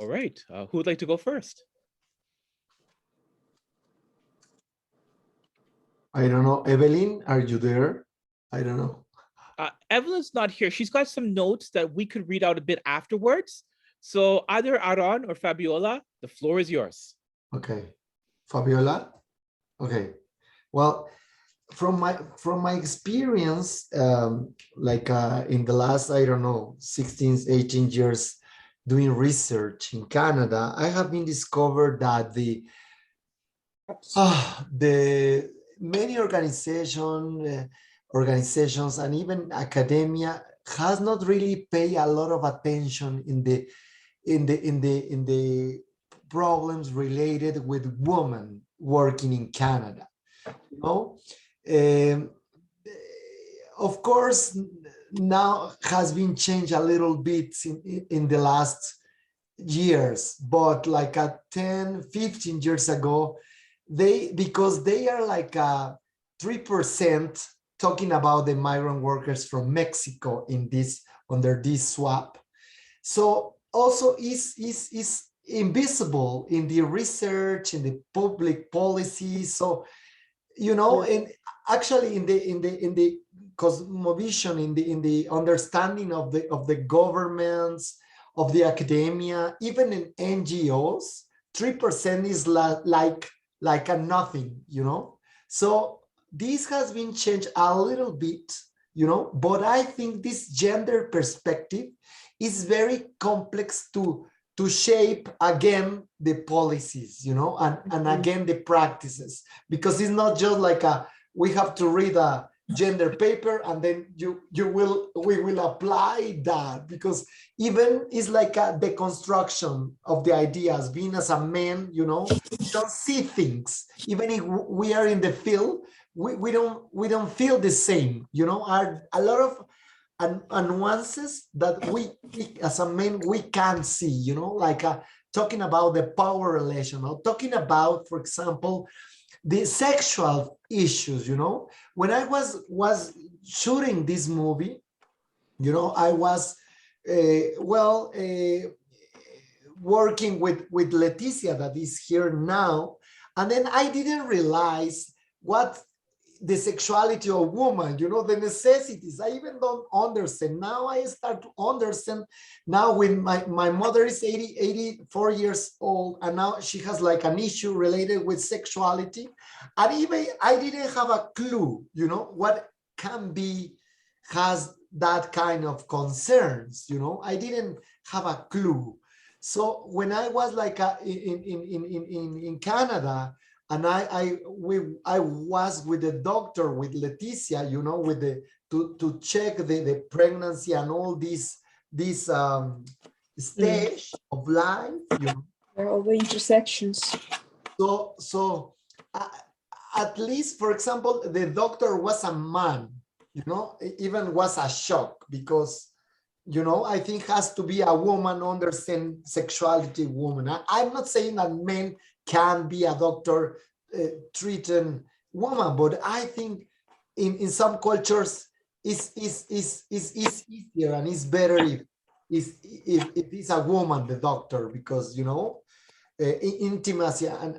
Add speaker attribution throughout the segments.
Speaker 1: All right. Who would like to go first?
Speaker 2: I don't know. Evelyn, are you there? I don't know.
Speaker 1: Evelyn's not here. She's got some notes that we could read out a bit afterwards. So either Aaron or Fabiola, the floor is yours.
Speaker 2: Okay. Fabiola? Okay. Well, from my experience, in the last, I don't know, 16, 18 years doing research in Canada, I have been discovered that the many organizations and even academia has not really paid a lot of attention in the problems related with women working in Canada. You know, of course, now has been changed a little bit in the last years, but like 10, 15 years ago, because they are like 3% talking about the migrant workers from Mexico under this swap. So also is invisible in the research, in the public policy. So, you know, and actually in the cosmovision, in the understanding of the governments, of the academia, even in NGOs, 3% is like a nothing, you know. So this has been changed a little bit, you know, but I think this gender perspective is very complex to shape again the policies, you know, and again the practices, because it's not just like we have to read a gender paper and then we will apply that, because even it's like a deconstruction of the ideas. Being as a man, you know, we don't see things. Even if we are in the field, we don't feel the same, you know. Are a lot of nuances that we as a man we can't see, you know, like talking about the power relation, or talking about, for example, the sexual issues, you know. When I was shooting this movie, you know, I was working with Leticia, that is here now, and then I didn't realize what the sexuality of woman, you know, the necessities. I even don't understand. Now I start to understand now when my mother is 84 years old, and now she has like an issue related with sexuality. And even I didn't have a clue, you know, what can be, has that kind of concerns, you know. I didn't have a clue. So when I was like in Canada, and I was with the doctor, with Leticia, you know, with to check the pregnancy and all this stage of life, you know.
Speaker 3: There are all the intersections.
Speaker 2: So at least, for example, the doctor was a man, you know. It even was a shock, because, you know, I think has to be a woman, understand sexuality, woman. I'm not saying that men can be a doctor treating woman, but I think in some cultures is easier and it's better if it's a woman, the doctor, because, you know, intimacy and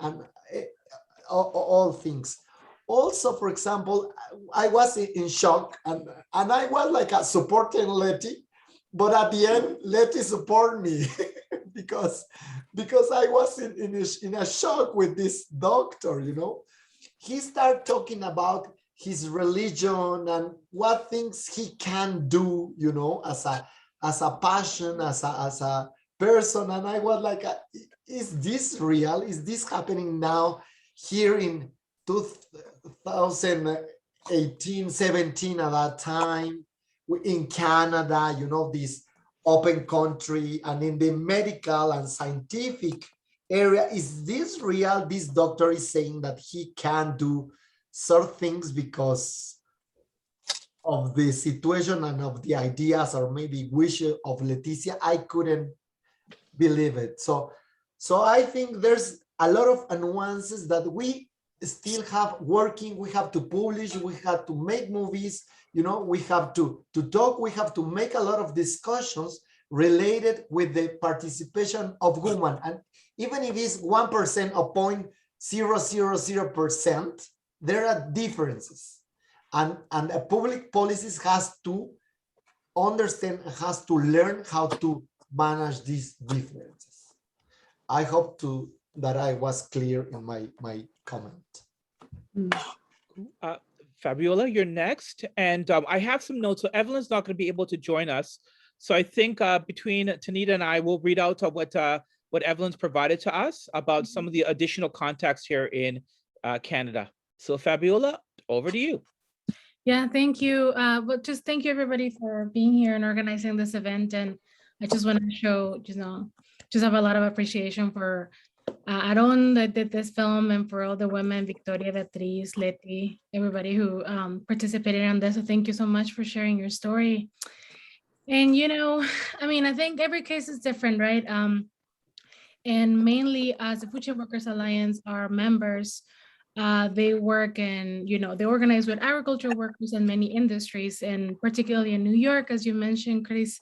Speaker 2: all things. Also, for example, I was in shock, and I was like supporting Letty, but at the end, Letty support me because I was in a shock with this doctor, you know. He started talking about his religion and what things he can do, you know, as a passion, as a person. And I was like, is this real? Is this happening now here in 2018, 17 at that time in Canada, you know, this open country, and in the medical and scientific area? Is this real? This doctor is saying that he can do certain things because of the situation and of the ideas or maybe wishes of Leticia. I couldn't believe it. So I think there's a lot of nuances that we still have working. We have to publish, we have to make movies, you know, we have to talk, we have to make a lot of discussions, related with the participation of women. And even if it's 1% or 0.000%, there are differences. And the public policies has to understand, has to learn how to manage these differences. I hope that I was clear in my comment.
Speaker 1: Fabiola, you're next. And I have some notes. So Evelyn's not going to be able to join us. So I think between Tanita and I will read out what Evelyn's provided to us about some of the additional context here in Canada. So Fabiola, over to you.
Speaker 4: Yeah, thank you. Well, just thank you everybody for being here and organizing this event. And I just want to show, just have a lot of appreciation for Aaron that did this film, and for all the women, Victoria, Beatriz, Leti, everybody who participated in this. So thank you so much for sharing your story. And, I mean, I think every case is different, right? And mainly as the Food Chain Workers Alliance, our members, they work and, they organize with agricultural workers in many industries, and particularly in New York, as you mentioned, Chris,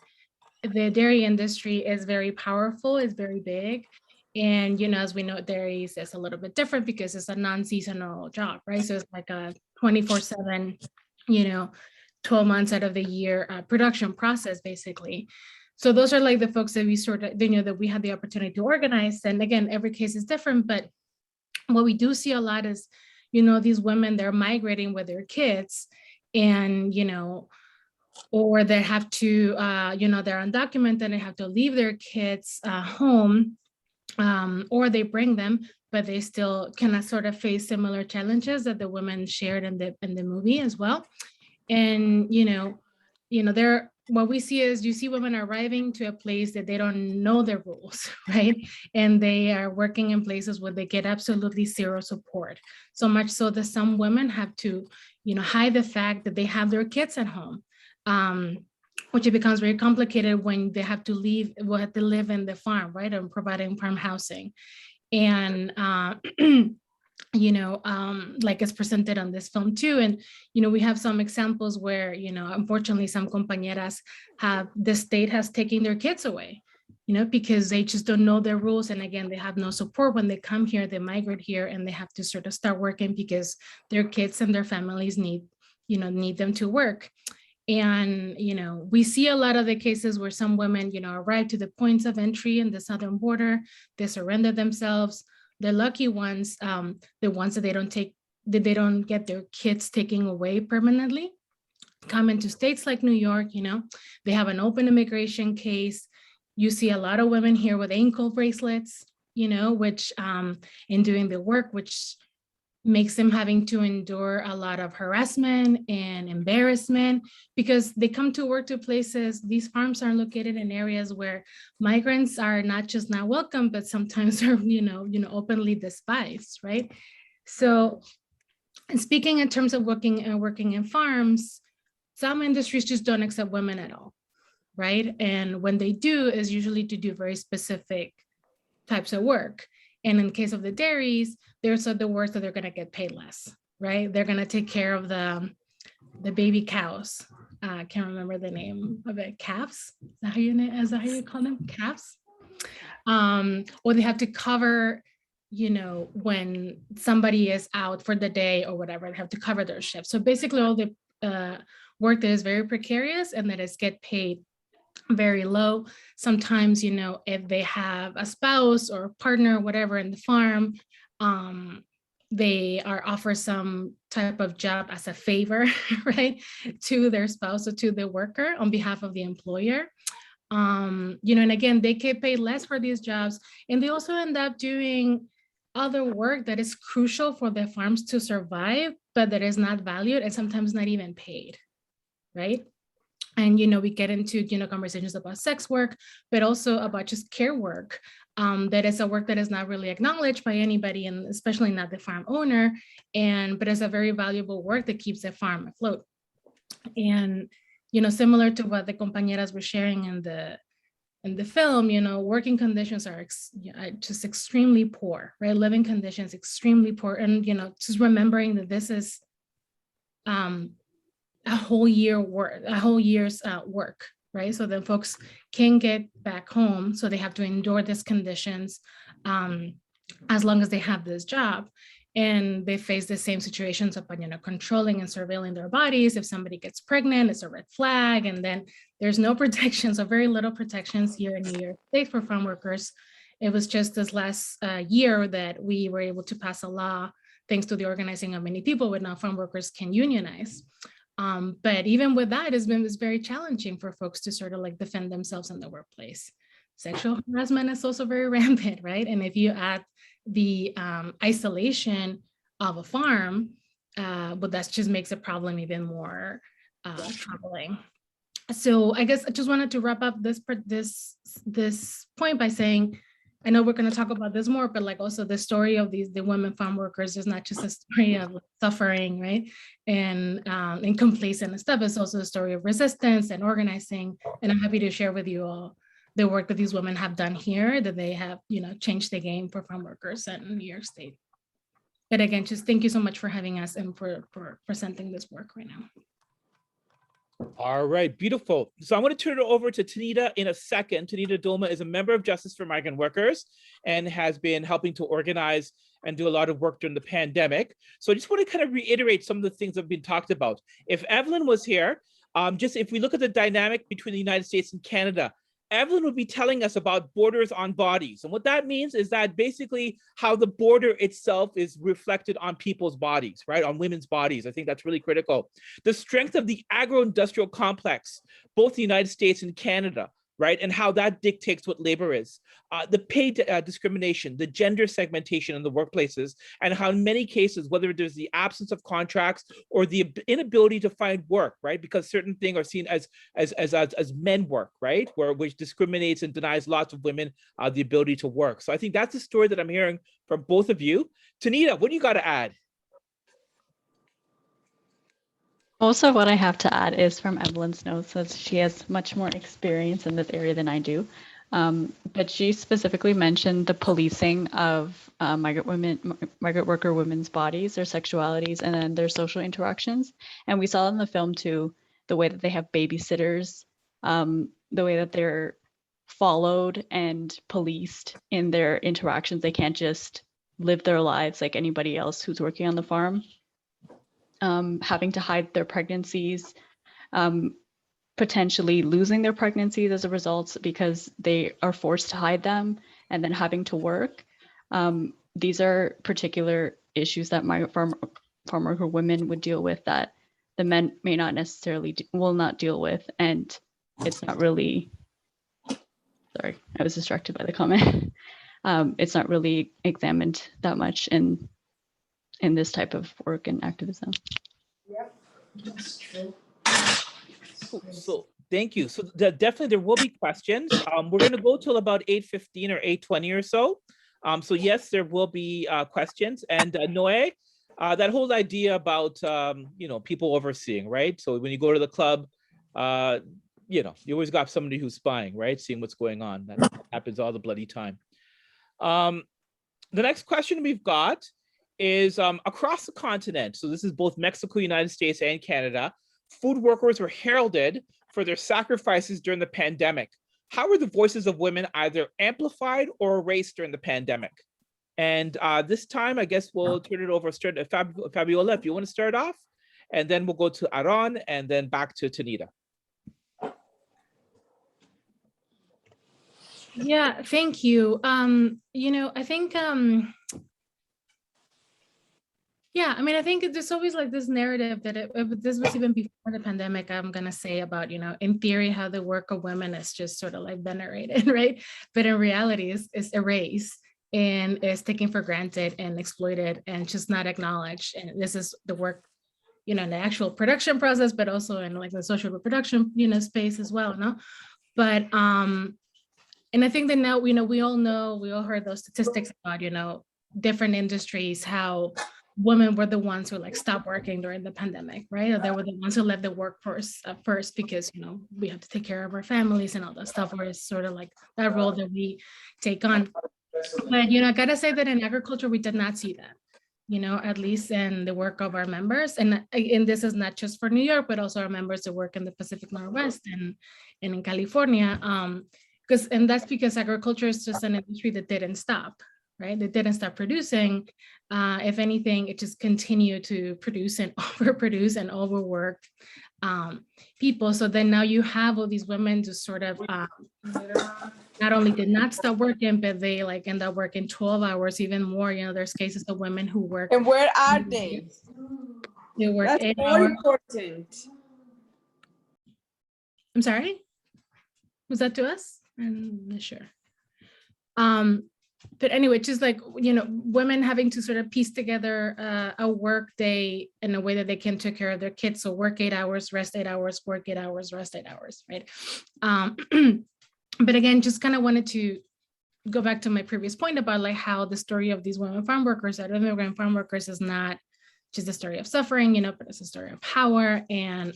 Speaker 4: the dairy industry is very powerful, it's very big. And, as we know, dairies is a little bit different because it's a non-seasonal job, right? So it's like a 24/7, 12 months out of the year production process, basically. So those are like the folks that we sort of, that we had the opportunity to organize. And again, every case is different, but what we do see a lot is, these women, they're migrating with their kids, and, or they have to, they're undocumented and they have to leave their kids home, or they bring them, but they still can sort of face similar challenges that the women shared in the movie as well. And, what we see is, you see women arriving to a place that they don't know the rules, right? And they are working in places where they get absolutely zero support. So much so that some women have to, hide the fact that they have their kids at home, which it becomes very complicated when they have to live in the farm, right? And providing farm housing. And, like it's presented on this film too. And, we have some examples where, unfortunately some compañeras the state has taken their kids away, because they just don't know their rules. And again, they have no support when they come here, they migrate here, and they have to sort of start working because their kids and their families need them to work. And, we see a lot of the cases where some women, arrive to the points of entry in the southern border, they surrender themselves. The lucky ones, the ones that they don't get their kids taken away permanently, come into states like New York, they have an open immigration case. You see a lot of women here with ankle bracelets, which in doing the work, which makes them having to endure a lot of harassment and embarrassment, because they come to work to places, these farms are located in areas where migrants are not just not welcome, but sometimes are, openly despised, right? So, and speaking in terms of working in farms, some industries just don't accept women at all, right? And when they do, is usually to do very specific types of work. And in the case of the dairies, there's the work that they're going to get paid less, right? They're going to take care of the baby cows. I can't remember the name of it. Calves? Is that how you call them? Calves? Or they have to cover, when somebody is out for the day or whatever, they have to cover their shift. So basically all the work that is very precarious and that is get paid very low. Sometimes, if they have a spouse or a partner, whatever in the farm, they are offered some type of job as a favor, right, to their spouse or to the worker on behalf of the employer. And again, they get paid less for these jobs, and they also end up doing other work that is crucial for the farms to survive, but that is not valued and sometimes not even paid, right? And, we get into, conversations about sex work, but also about just care work. That is a work that is not really acknowledged by anybody, and especially not the farm owner. But it's a very valuable work that keeps the farm afloat. And, similar to what the compañeras were sharing in the film, working conditions are just extremely poor, right? Living conditions extremely poor. And, just remembering that this is a whole year's work, right? So then folks can get back home, so they have to endure these conditions as long as they have this job. And they face the same situations upon, controlling and surveilling their bodies. If somebody gets pregnant, it's a red flag. And then there's no protections, or very little protections here in New York State for farm workers. It was just this last year that we were able to pass a law, thanks to the organizing of many people, where now farm workers can unionize. But even with that, it's very challenging for folks to sort of like defend themselves in the workplace. Sexual harassment is also very rampant, right? And if you add the isolation of a farm, but that just makes the problem even more troubling. So I guess I just wanted to wrap up this point by saying, I know we're going to talk about this more, but like also the story of the women farm workers is not just a story of suffering, right? And complacent and stuff. It's also a story of resistance and organizing. And I'm happy to share with you all the work that these women have done here, that they have, changed the game for farm workers in New York State. But again, just thank you so much for having us and for presenting this work right now.
Speaker 1: All right, beautiful. So I'm going to turn it over to Tanita in a second. Tanita Dolma is a member of Justice for Migrant Workers and has been helping to organize and do a lot of work during the pandemic. So I just want to kind of reiterate some of the things that have been talked about. If Evelyn was here, just if we look at the dynamic between the United States and Canada, Evelyn would be telling us about borders on bodies. And what that means is that basically how the border itself is reflected on people's bodies, right? On women's bodies. I think that's really critical. The strength of the agro-industrial complex, both the United States and Canada, right? And how that dictates what labor is. The pay discrimination, the gender segmentation in the workplaces, and how in many cases, whether there's the absence of contracts or the inability to find work, right? Because certain things are seen as men work, right? Which discriminates and denies lots of women the ability to work. So I think that's the story that I'm hearing from both of you. Tanita, what do you got to add?
Speaker 5: Most of what I have to add is from Evelyn's notes, as she has much more experience in this area than I do. But she specifically mentioned the policing of migrant worker women's bodies, their sexualities, and then their social interactions. And we saw in the film too, the way that they have babysitters, the way that they're followed and policed in their interactions. They can't just live their lives like anybody else who's working on the farm. Having to hide their pregnancies, potentially losing their pregnancies as a result because they are forced to hide them, and then having to work. These are particular issues that migrant farm worker women would deal with that the men may not necessarily will not deal with, and it's not really. Sorry, I was distracted by the comment. It's not really examined that much in this type of work and activism.
Speaker 3: Yep, that's true.
Speaker 1: Cool. So thank you. So definitely there will be questions. We're going to go till about 8:15 or 8:20 or so. So yes, there will be questions. And Noe, that whole idea about people overseeing, right? So when you go to the club, you always got somebody who's spying, right? Seeing what's going on. That happens all the bloody time. The next question we've got is across the continent. So this is both Mexico, United States, and Canada. Food workers were heralded for their sacrifices during the pandemic. How were the voices of women either amplified or erased during the pandemic? And this time, I guess we'll turn it over straight to Fabiola, if you want to start off, and then we'll go to Aaron and then back to Tanita.
Speaker 4: Yeah, thank you. I think, I think there's always like this narrative that if this was even before the pandemic, I'm going to say about, in theory, how the work of women is just sort of like venerated, right? But in reality, it's erased and is taken for granted and exploited and just not acknowledged. And this is the work, in the actual production process, but also in like the social reproduction, space as well, no? But, and I think that now, we all heard those statistics about, different industries, how women were the ones who like stopped working during the pandemic, right? Or they were the ones who left the workforce first because, we have to take care of our families and all that stuff, where it's sort of like that role that we take on. But, I gotta say that in agriculture, we did not see that. at least in the work of our members. And this is not just for New York, but also our members that work in the Pacific Northwest and in California. And that's because agriculture is just an industry that didn't stop, right? It didn't stop producing. If anything, it just continued to produce and overproduce and overwork people. So then now you have all these women just sort of not only did not stop working, but they like end up working 12 hours, even more. There's cases of women who work.
Speaker 3: And where are they?
Speaker 4: They work
Speaker 3: That's
Speaker 4: 8
Speaker 3: more
Speaker 4: hours.
Speaker 3: important.
Speaker 4: I'm sorry, was that to us? I'm not sure. But anyway, just like, women having to sort of piece together a work day in a way that they can take care of their kids. So work 8 hours, rest 8 hours, work 8 hours, rest 8 hours, right? But again, just kind of wanted to go back to my previous point about like how the story of these women farm workers, that immigrant farm workers, is not just a story of suffering, but it's a story of power. And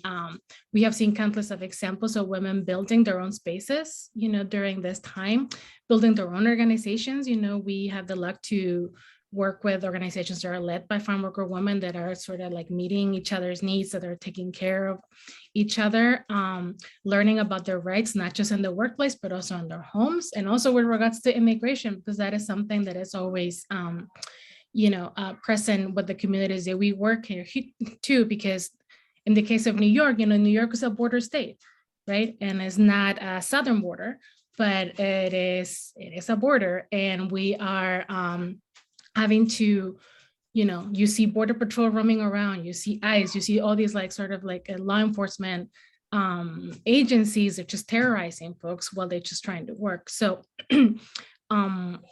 Speaker 4: we have seen countless of examples of women building their own spaces, during this time, building their own organizations. We have the luck to work with organizations that are led by farm worker women that are sort of like meeting each other's needs, that are taking care of each other, learning about their rights, not just in the workplace, but also in their homes. And also with regards to immigration, because that is something that is always present with the communities that we work here too, because in the case of New York, New York is a border state, right? And it's not a southern border, but it is a border. And we are having to, you see Border Patrol roaming around, you see ICE, you see all these like sort of like law enforcement agencies are just terrorizing folks while they're just trying to work. So, but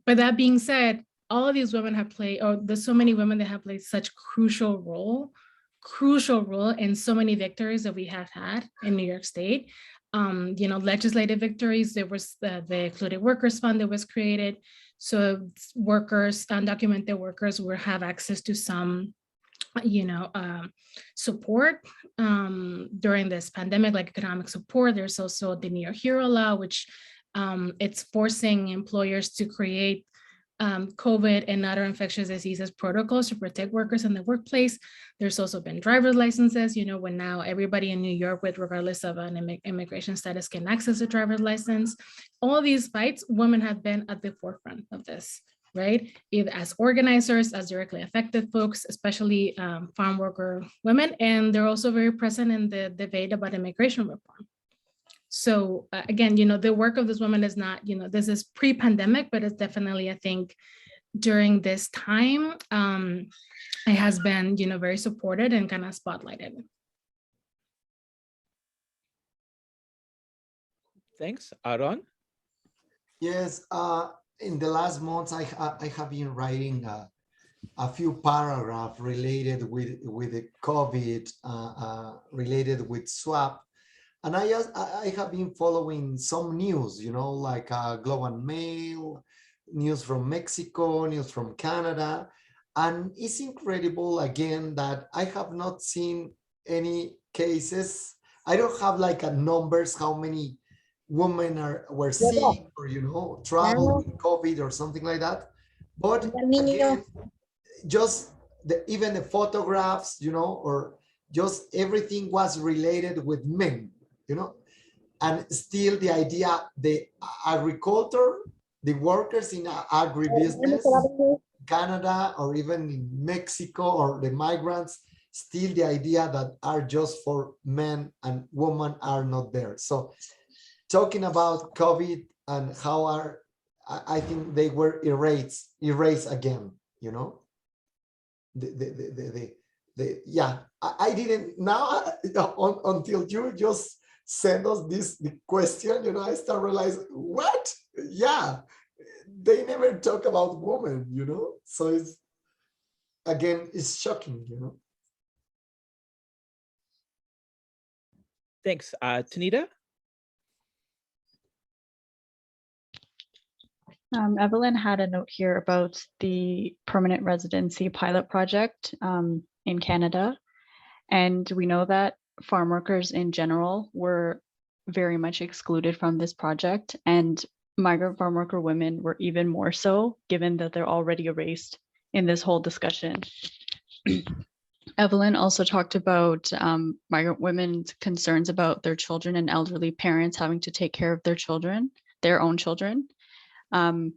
Speaker 4: that being said, all of these women have played, or there's so many women that have played such crucial role in so many victories that we have had in New York State. Legislative victories. There was the Included Workers Fund that was created. So workers, undocumented workers will have access to some, support during this pandemic, like economic support. There's also the New York Hero Law, which it's forcing employers to create COVID and other infectious diseases protocols to protect workers in the workplace. There's also been driver's licenses, when now everybody in New York, regardless of an immigration status, can access a driver's license. All these fights, women have been at the forefront of this, right? Either as organizers, as directly affected folks, especially farm worker women, and they're also very present in the debate about immigration reform. So again, the work of this woman is not, this is pre-pandemic, but it's definitely, I think, during this time, it has been, very supported and kind of spotlighted.
Speaker 1: Thanks, Aaron.
Speaker 2: Yes, in the last months, I have been writing a few paragraphs related with the COVID, related with SWAP. And I have been following some news, like Global Mail, news from Mexico, news from Canada. And it's incredible, again, that I have not seen any cases. I don't have like a numbers, how many women were sick or, traveled with COVID or something like that. But again, just even the photographs, or just everything was related with men. And still the idea, the agriculture, the workers in agribusiness, Canada, or even in Mexico, or the migrants, still the idea that are just for men and women are not there. So talking about COVID and how I think they were erased again, yeah, I didn't now until you just send us the question, I start realizing what? Yeah, they never talk about women, so it's, again, it's shocking,
Speaker 1: Thanks, Tanita.
Speaker 5: Evelyn had a note here about the permanent residency pilot project in Canada. And we know that farm workers in general were very much excluded from this project, and migrant farm worker women were even more so, given that they're already erased in this whole discussion. Evelyn also talked about migrant women's concerns about their children and elderly parents having to take care of their children, their own children. And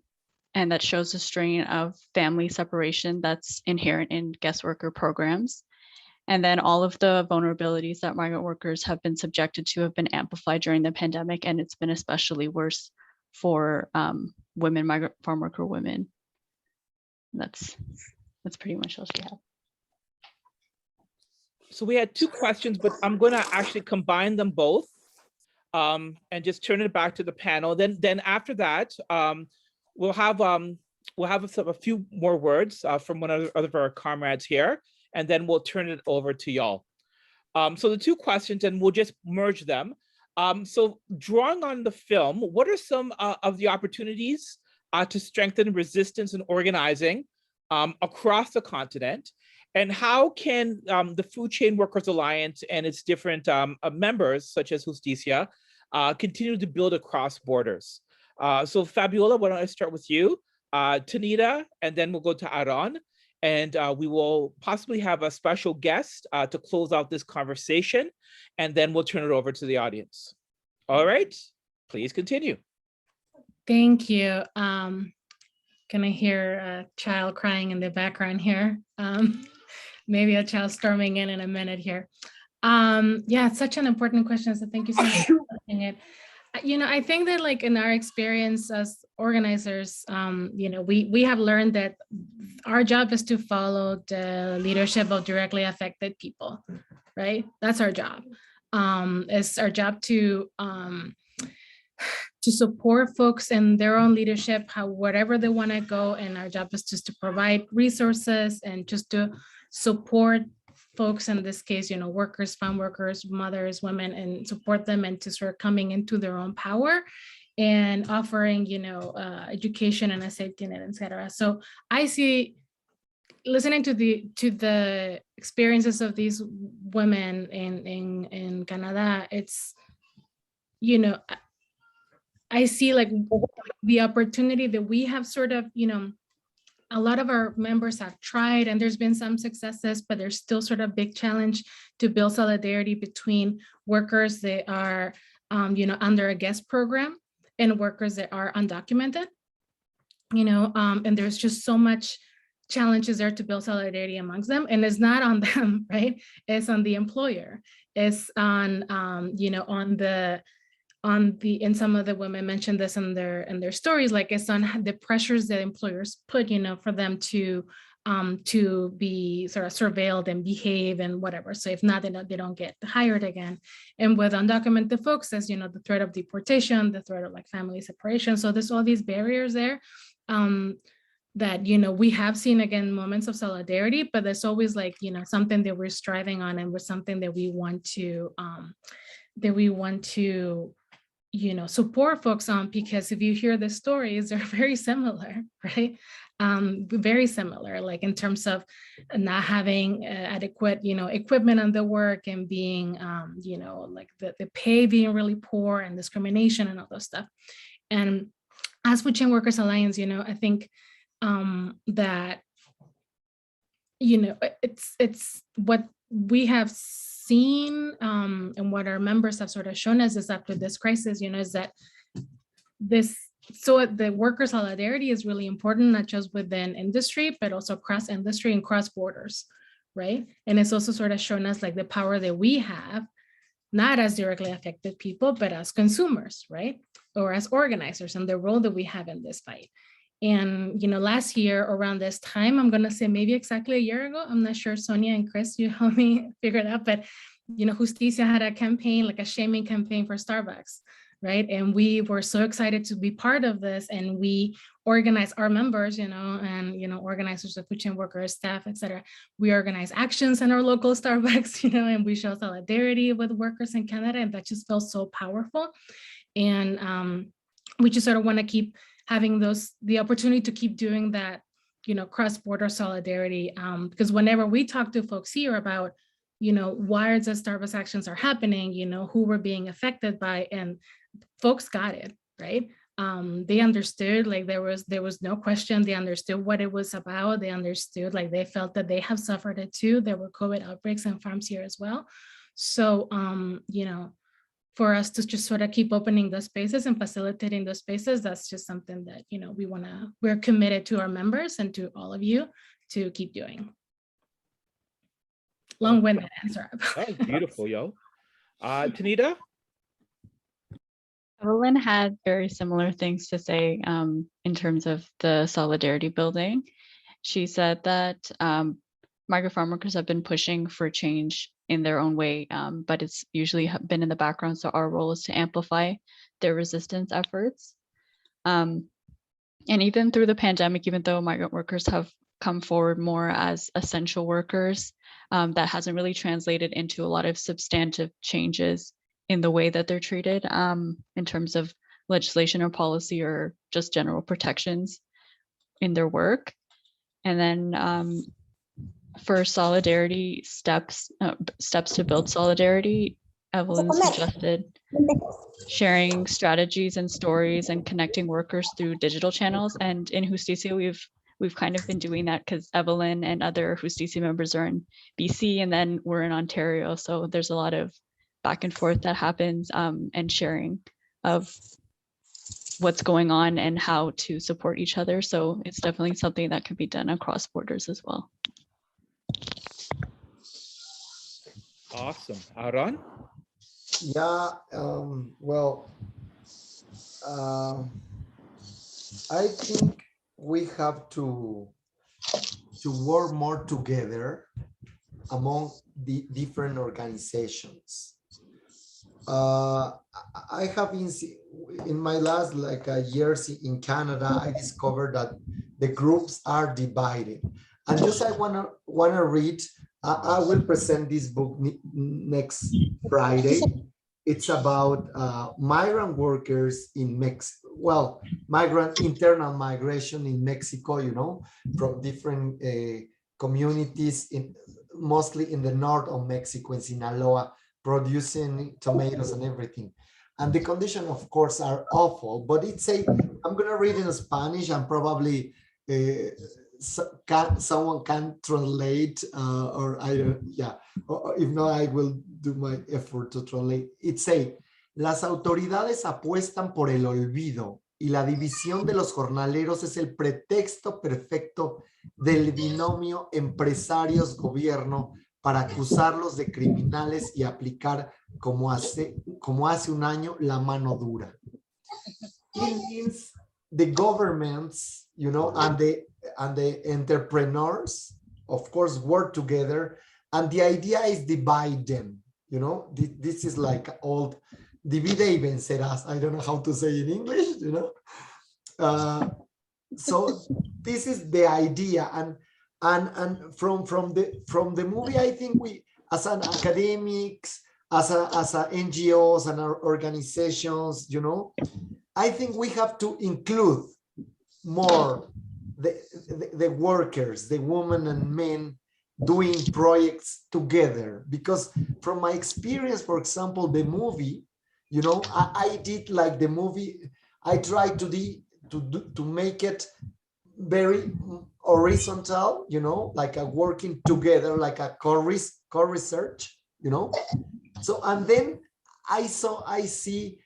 Speaker 5: that shows the strain of family separation that's inherent in guest worker programs. And then all of the vulnerabilities that migrant workers have been subjected to have been amplified during the pandemic, and it's been especially worse for women, migrant farm worker women. That's pretty much all she had.
Speaker 1: So we had two questions, but I'm going to actually combine them both and just turn it back to the panel. Then after that, we'll have a few more words from one of our comrades here, and then we'll turn it over to y'all. So the two questions, and we'll just merge them. So drawing on the film, what are some of the opportunities to strengthen resistance and organizing across the continent? And how can the Food Chain Workers Alliance and its different members, such as Justicia, continue to build across borders? So Fabiola, why don't I start with you? Tanita, and then we'll go to Aaron. And we will possibly have a special guest to close out this conversation, and then we'll turn it over to the audience. All right, please continue.
Speaker 4: Thank you. Can I hear a child crying in the background here? Maybe a child storming in a minute here. Yeah, it's such an important question. So thank you so much for asking it. You know, I think that like in our experience as organizers, you know, we have learned that our job is to follow the leadership of directly affected people, right? That's our job. It's our job to support folks in their own leadership, whatever they want to go. And our job is just to provide resources and just to support folks, in this case, you know, workers, farm workers, mothers, women, and support them into sort of coming into their own power and offering, you know, education and a safety net, et cetera. So I see, listening to the experiences of these women in Canada, it's, you know, I see like the opportunity that we have sort of, you know, a lot of our members have tried, and there's been some successes, but there's still sort of big challenge to build solidarity between workers that are, you know, under a guest program and workers that are undocumented, you know, and there's just so much challenges there to build solidarity amongst them. And it's not on them, right? It's on the employer. It's on, you know, and some of the women mentioned this in their stories, like it's on the pressures that employers put, you know, for them to be sort of surveilled and behave and whatever. So if not, they don't get hired again. And with undocumented folks, as you know, the threat of deportation, the threat of like family separation. So there's all these barriers there that, you know, we have seen, again, moments of solidarity, but there's always like, you know, something that we're striving on, and with something that we want to you know, support folks on, because if you hear the stories, they're very similar, right? Very similar, like in terms of not having adequate, you know, equipment on the work, and being, you know, like the pay being really poor, and discrimination and all those stuff. And as Food Chain Workers Alliance, you know, I think that, you know, it's what we have seen and what our members have sort of shown us is after this crisis, you know, is that so the worker solidarity is really important, not just within industry, but also cross industry and cross borders, right? And it's also sort of shown us like the power that we have, not as directly affected people, but as consumers, right? Or as organizers, and the role that we have in this fight. And, you know, last year around this time, I'm going to say maybe exactly a year ago, I'm not sure, Sonia and Chris, you help me figure it out, but, you know, Justicia had a campaign, like a shaming campaign for Starbucks, right? And we were so excited to be part of this, and we organized our members, you know, and, you know, organizers of Food Chain workers, staff, et cetera. We organize actions in our local Starbucks, you know, and we show solidarity with workers in Canada, and that just felt so powerful. And we just sort of want to keep having the opportunity to keep doing that, you know, cross-border solidarity, because whenever we talk to folks here about, you know, why the Starbucks actions are happening, you know, who we're being affected by, and folks got it, right? They understood, like there was no question. They understood what it was about. They understood, like they felt that they have suffered it too. There were COVID outbreaks and farms here as well. So, you know, for us to just sort of keep opening those spaces and facilitating those spaces, that's just something that, you know, we're committed to our members and to all of you to keep doing. Long-winded answer.
Speaker 1: That was beautiful, yo. Tanita?
Speaker 5: Evelyn had very similar things to say in terms of the solidarity building. She said that migrant farm workers have been pushing for change in their own way, but it's usually been in the background. So our role is to amplify their resistance efforts. And even through the pandemic, even though migrant workers have come forward more as essential workers, that hasn't really translated into a lot of substantive changes in the way that they're treated in terms of legislation or policy or just general protections in their work. And then for solidarity steps to build solidarity, Evelyn suggested sharing strategies and stories and connecting workers through digital channels. And in Justicia, we've kind of been doing that because Evelyn and other Justicia members are in BC and then we're in Ontario. So there's a lot of back and forth that happens and sharing of what's going on and how to support each other. So it's definitely something that can be done across borders as well.
Speaker 1: Awesome. Aaron?
Speaker 2: Yeah, well, I think we have to work more together among the different organizations. I have been in my last years in Canada, I discovered that the groups are divided. And just I wanna read. I will present this book next Friday. It's about migrant workers in Mexico. Well, internal migration in Mexico, you know, from different communities, mostly in the north of Mexico, in Sinaloa, producing tomatoes and everything. And the conditions, of course, are awful, but I'm gonna read in Spanish and probably someone can translate or if not, I will do my effort to translate. It say, las autoridades apuestan por el olvido y la división de los jornaleros es el pretexto perfecto del binomio empresarios-gobierno para acusarlos de criminales y aplicar como hace un año la mano dura. It means the governments, you know, and the entrepreneurs, of course, work together, and the idea is divide them. You know, this is like old divide y vencerás. I don't know how to say in English. You know, so this is the idea, and from the movie, I think we, as an academics, as a NGOs and our organizations, you know, I think we have to include more the workers, the women and men doing projects together. Because from my experience, for example, the movie, you know, I did like the movie, I tried to make it very horizontal, you know, like a working together, like a co-research, you know. So, and then I see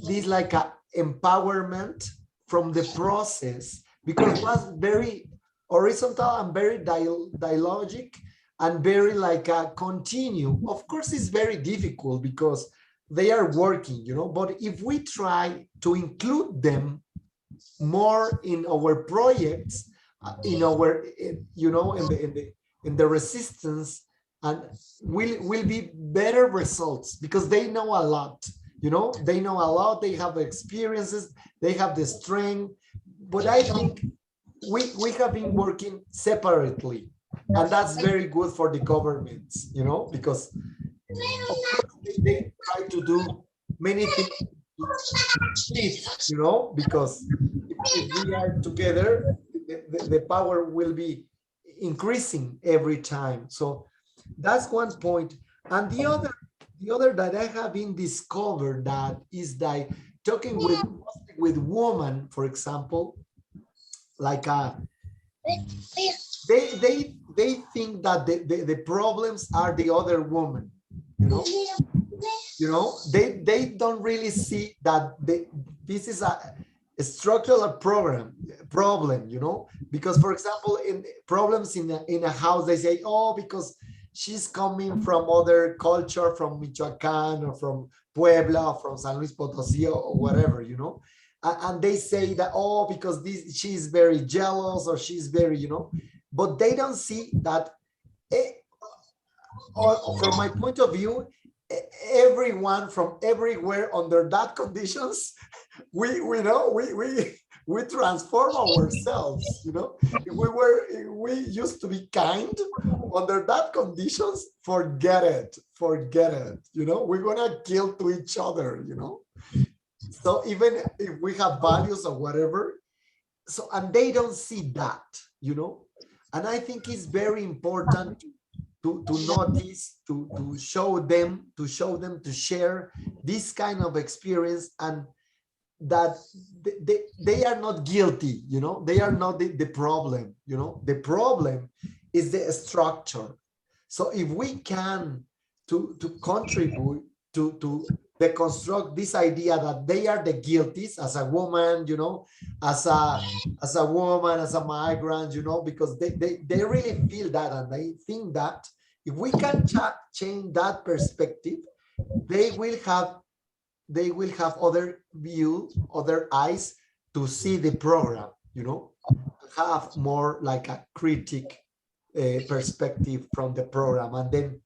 Speaker 2: this like a empowerment from the process, because it was very horizontal and very dialogic and very like a continue. Of course, it's very difficult because they are working, you know, but if we try to include them more in our projects, in our, you know, in the resistance, and will be better results, because they know a lot, you know, they know a lot, they have experiences, they have the strength. But I think we have been working separately, and that's very good for the governments, you know, because of course they try to do many things, you know, because if we are together, the power will be increasing every time. So that's one point. And the other that I have been discovered that is that talking with with women, for example, like they think that the problems are the other woman, they don't really see that this is a structural problem, because for example, in problems in a house, they say, oh, because she's coming from other culture, from Michoacán or from Puebla, or from San Luis Potosí or whatever, and they say that, oh, because she's very jealous or she's very, but they don't see that, or from my point of view, everyone from everywhere under that conditions, we transform ourselves, we used to be kind under that conditions, forget it, we're gonna kill to each other, so even if we have values or whatever, so, and they don't see that, and I think it's very important to notice, to show them, to share this kind of experience, and that they are not guilty, they are not the problem, the problem is the structure. So if we can to contribute to deconstruct this idea that they are the guilties as a woman, as a woman, as a migrant, because they really feel that, and they think that if we can change that perspective, they will have other view, other eyes to see the program, have more like a critic perspective from the program, and then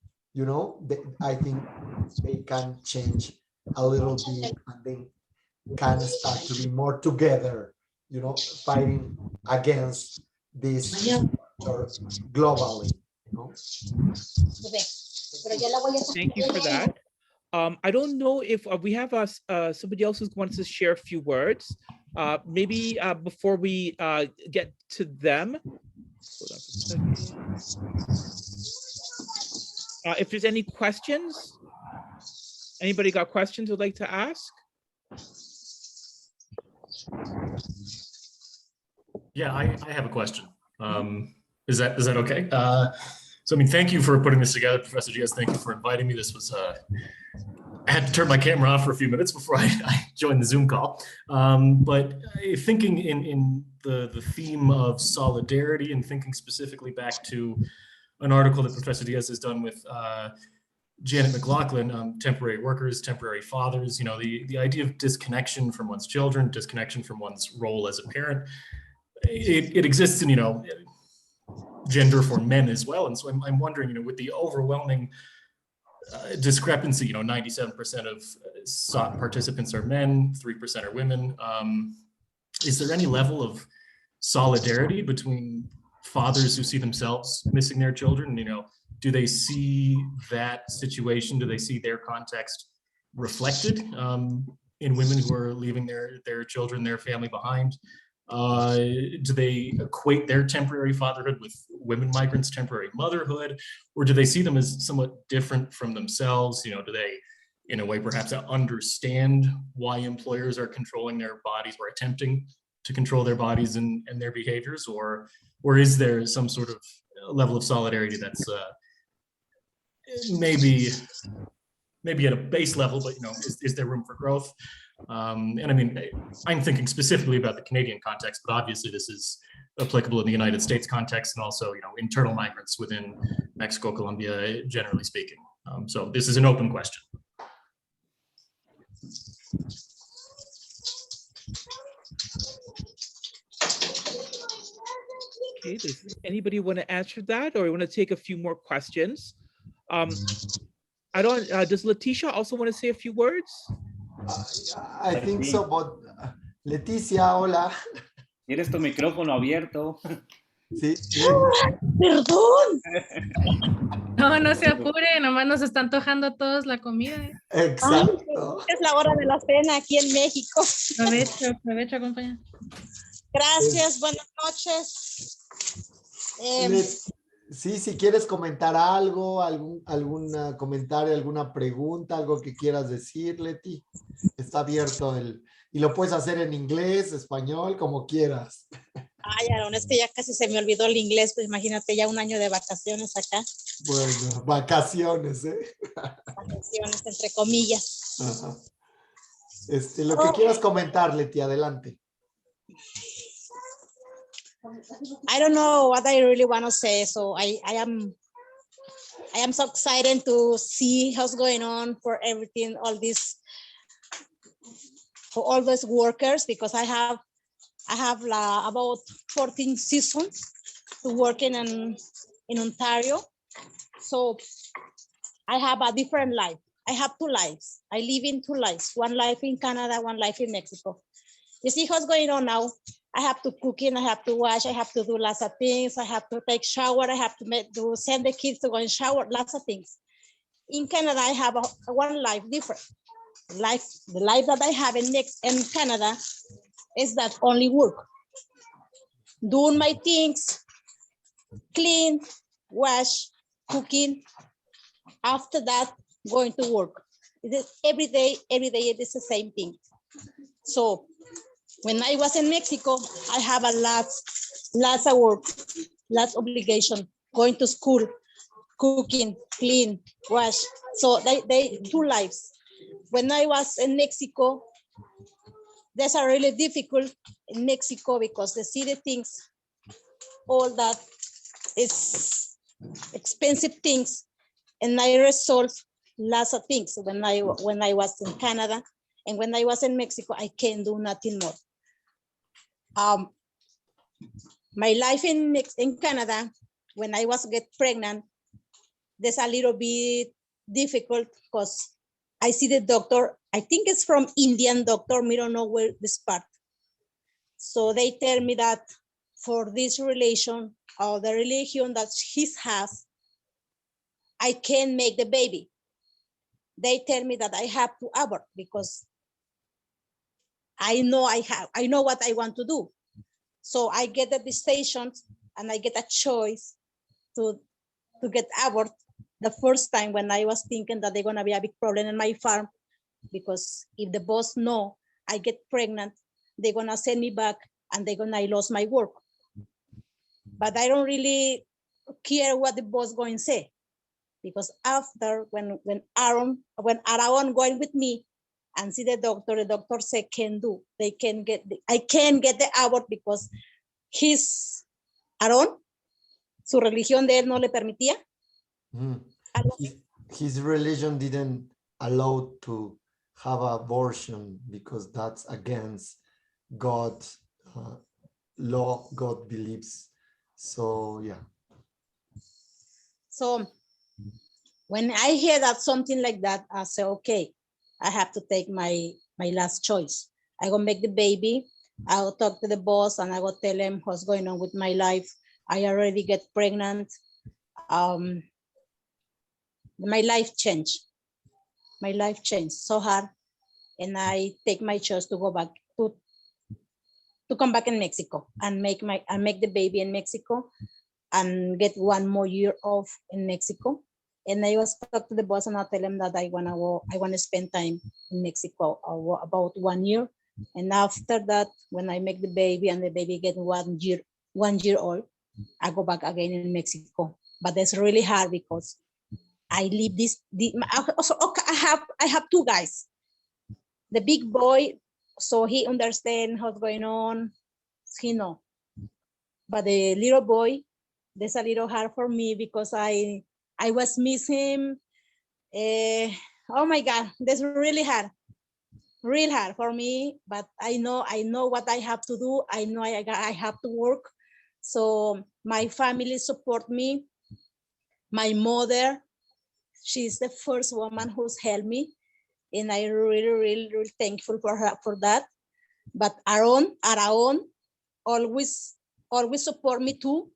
Speaker 2: I think they can change a little bit, and then can start to be more together, fighting against this globally.
Speaker 1: Thank you for that. I don't know if we have somebody else who wants to share a few words. Maybe before we get to them, hold on for a second. If there's any questions, anybody got questions would like to ask?
Speaker 6: Yeah, I have a question. Is that okay? So, thank you for putting this together, Professor Diaz. Thank you for inviting me. This was, I had to turn my camera off for a few minutes before I joined the Zoom call. But thinking in the theme of solidarity, and thinking specifically back to an article that Professor Diaz has done with Janet McLaughlin, temporary workers, temporary fathers, the idea of disconnection from one's children, disconnection from one's role as a parent, it exists in, gender for men as well. And so I'm wondering, with the overwhelming discrepancy, 97% of participants are men, 3% are women. Is there any level of solidarity between fathers who see themselves missing their children? Do they see that situation? Do they see their context reflected in women who are leaving their children, their family behind? Do they equate their temporary fatherhood with women migrants' temporary motherhood? Or do they see them as somewhat different from themselves? Do they, in a way, perhaps understand why employers are controlling their bodies or attempting to control their bodies and their behaviors? Or is there some sort of level of solidarity that's maybe at a base level, but is there room for growth? And I'm thinking specifically about the Canadian context, but obviously this is applicable in the United States context, and also internal migrants within Mexico, Colombia, generally speaking. So this is an open question.
Speaker 1: Okay, does anybody want to answer that, or you want to take a few more questions? I don't, does Leticia also want to say a few words?
Speaker 2: I think so, but Leticia, hola.
Speaker 7: Tienes tu micrófono abierto.
Speaker 2: Sí.
Speaker 3: Perdón.
Speaker 4: No se apure, nomás nos está antojando todos la comida.
Speaker 2: Exacto.
Speaker 3: Es la hora de la cena aquí en México.
Speaker 4: Provecho, compañera.
Speaker 3: Gracias, buenas noches.
Speaker 2: Sí, si quieres comentar algo, algún comentario, alguna pregunta, algo que quieras decir, Leti, está abierto y lo puedes hacer en inglés, español, como quieras.
Speaker 3: Ay, Aaron, es que ya casi se me olvidó el inglés, pues imagínate ya un año de vacaciones acá.
Speaker 2: Bueno, vacaciones, ¿eh?
Speaker 3: Vacaciones, entre comillas.
Speaker 2: Ajá. Lo que quieras comentar, Leti, adelante.
Speaker 3: I don't know what I really want to say, so I am so excited to see what's going on for everything, for all those workers, because I have about 14 seasons to work in Ontario. So I have a different life. I have two lives. I live in two lives, one life in Canada, one life in Mexico. You see what's going on now? I have to cook in, I have to wash, I have to do lots of things. I have to take shower, I have to send the kids to go and shower, lots of things. In Canada, I have one life different. The life that I have in Canada is that only work. Doing my things, clean, wash, cooking. After that, going to work. It is every day it is the same thing. So when I was in Mexico, I have lots of work, lots of obligation, going to school, cooking, clean, wash. So they two lives. When I was in Mexico, that's a really difficult in Mexico because the city things, all that is expensive things, and I resolved lots of things when I was in Canada, and when I was in Mexico, I can't do nothing more. My life in Canada, when I was get pregnant, there's a little bit difficult because I see the doctor, I think it's from Indian doctor, we don't know where this part. So they tell me that for this relation or the religion that he has, I can't make the baby. They tell me that I have to abort because I know what I want to do. So I get the decision and I get a choice to get abort the first time when I was thinking that they're gonna be a big problem in my farm, because if the boss know I get pregnant, they're gonna send me back and they're gonna lose my work. But I don't really care what the boss going to say, because after when Aaron going with me and see the doctor said I can't get the abort because Aaron, su religión de él no le permitía.
Speaker 2: His religion didn't allow to have abortion because that's against God's law, God believes. So yeah.
Speaker 3: So when I hear that something like that, I say, okay, I have to take my last choice. I go make the baby. I will talk to the boss and I will tell him what's going on with my life. I already get pregnant. My life changed. My life changed so hard, and I take my choice to go back to come back in Mexico and make the baby in Mexico and get 1 more year off in Mexico. And I was talk to the boss and I tell him that I wanna spend time in Mexico about 1 year. And after that, when I make the baby and the baby get 1 year old, I go back again in Mexico. But that's really hard because I leave I have 2 guys. The big boy, so he understands what's going on, he know. But the little boy, that's a little hard for me because I was missing. Oh my God, that's really hard. Real hard for me, but I know what I have to do. I know I have to work. So my family support me. My mother, she's the first woman who's helped me, and I really thankful for her for that. But Aaron always support me too,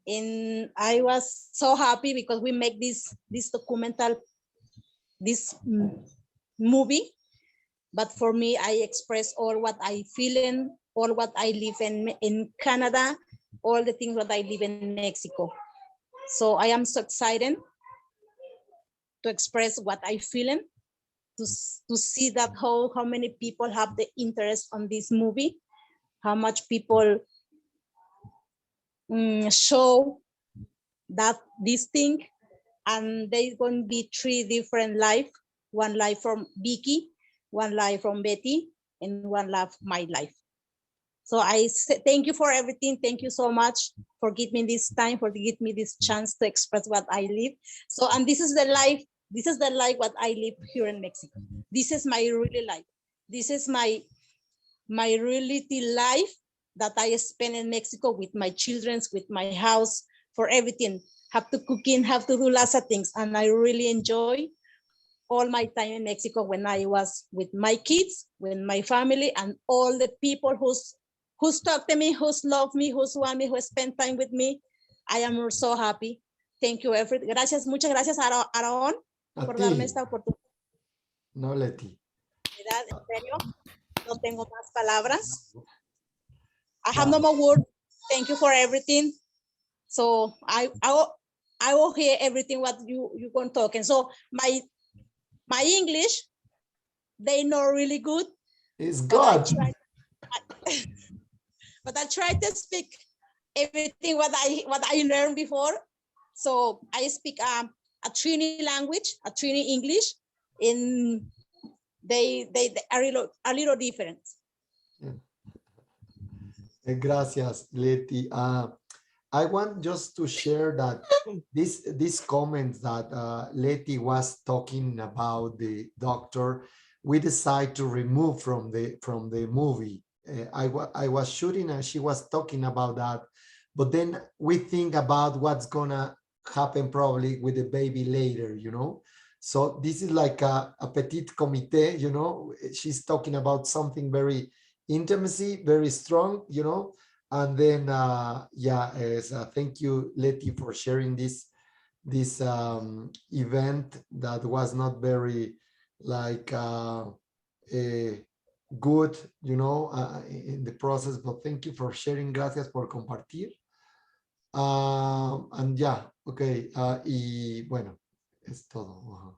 Speaker 3: and I was so happy because we make this documental, this movie. But for me, I express all what I feel in, all what I live in Canada, all the things that I live in Mexico. So I am so excited to express what I feeling, to see that how many people have the interest on this movie, how much people show that this thing, and there's going to be 3 different life, one life from Vicky, one life from Betty, and one life my life. So I say thank you for everything. Thank you so much for giving me this time, for giving me this chance to express what I live. So, and this is the life what I live here in Mexico. This is my really life. This is my reality life that I spend in Mexico with my children, with my house, for everything. Have to cook in, have to do lots of things. And I really enjoy all my time in Mexico when I was with my kids, with my family, and all the people who's talked to me, who's loved me, who's want me, who spent time with me. I am so happy. Thank you. Gracias, muchas gracias, Aaron, por darme esta oportunidad.
Speaker 2: No, Leti.
Speaker 3: En serio, no tengo más palabras. I have no more words. Thank you for everything. So I will hear everything what you going talking. So my English, they know really good.
Speaker 2: It's good.
Speaker 3: But I try to speak everything what I learned before. So I speak a Trini language, a Trini English, in they are a little different.
Speaker 2: Gracias, Leti. I want just to share that this comment that Leti was talking about the doctor, we decided to remove from the movie. I was shooting and she was talking about that, but then we think about what's gonna happen probably with the baby later, you know. So this is like a petit comité, you know. She's talking about something very intimacy, very strong, you know. And then thank you, Leti, for sharing this event that was not very like good, you know, in the process, but thank you for sharing. Gracias por compartir. And yeah, okay. Y bueno, es todo.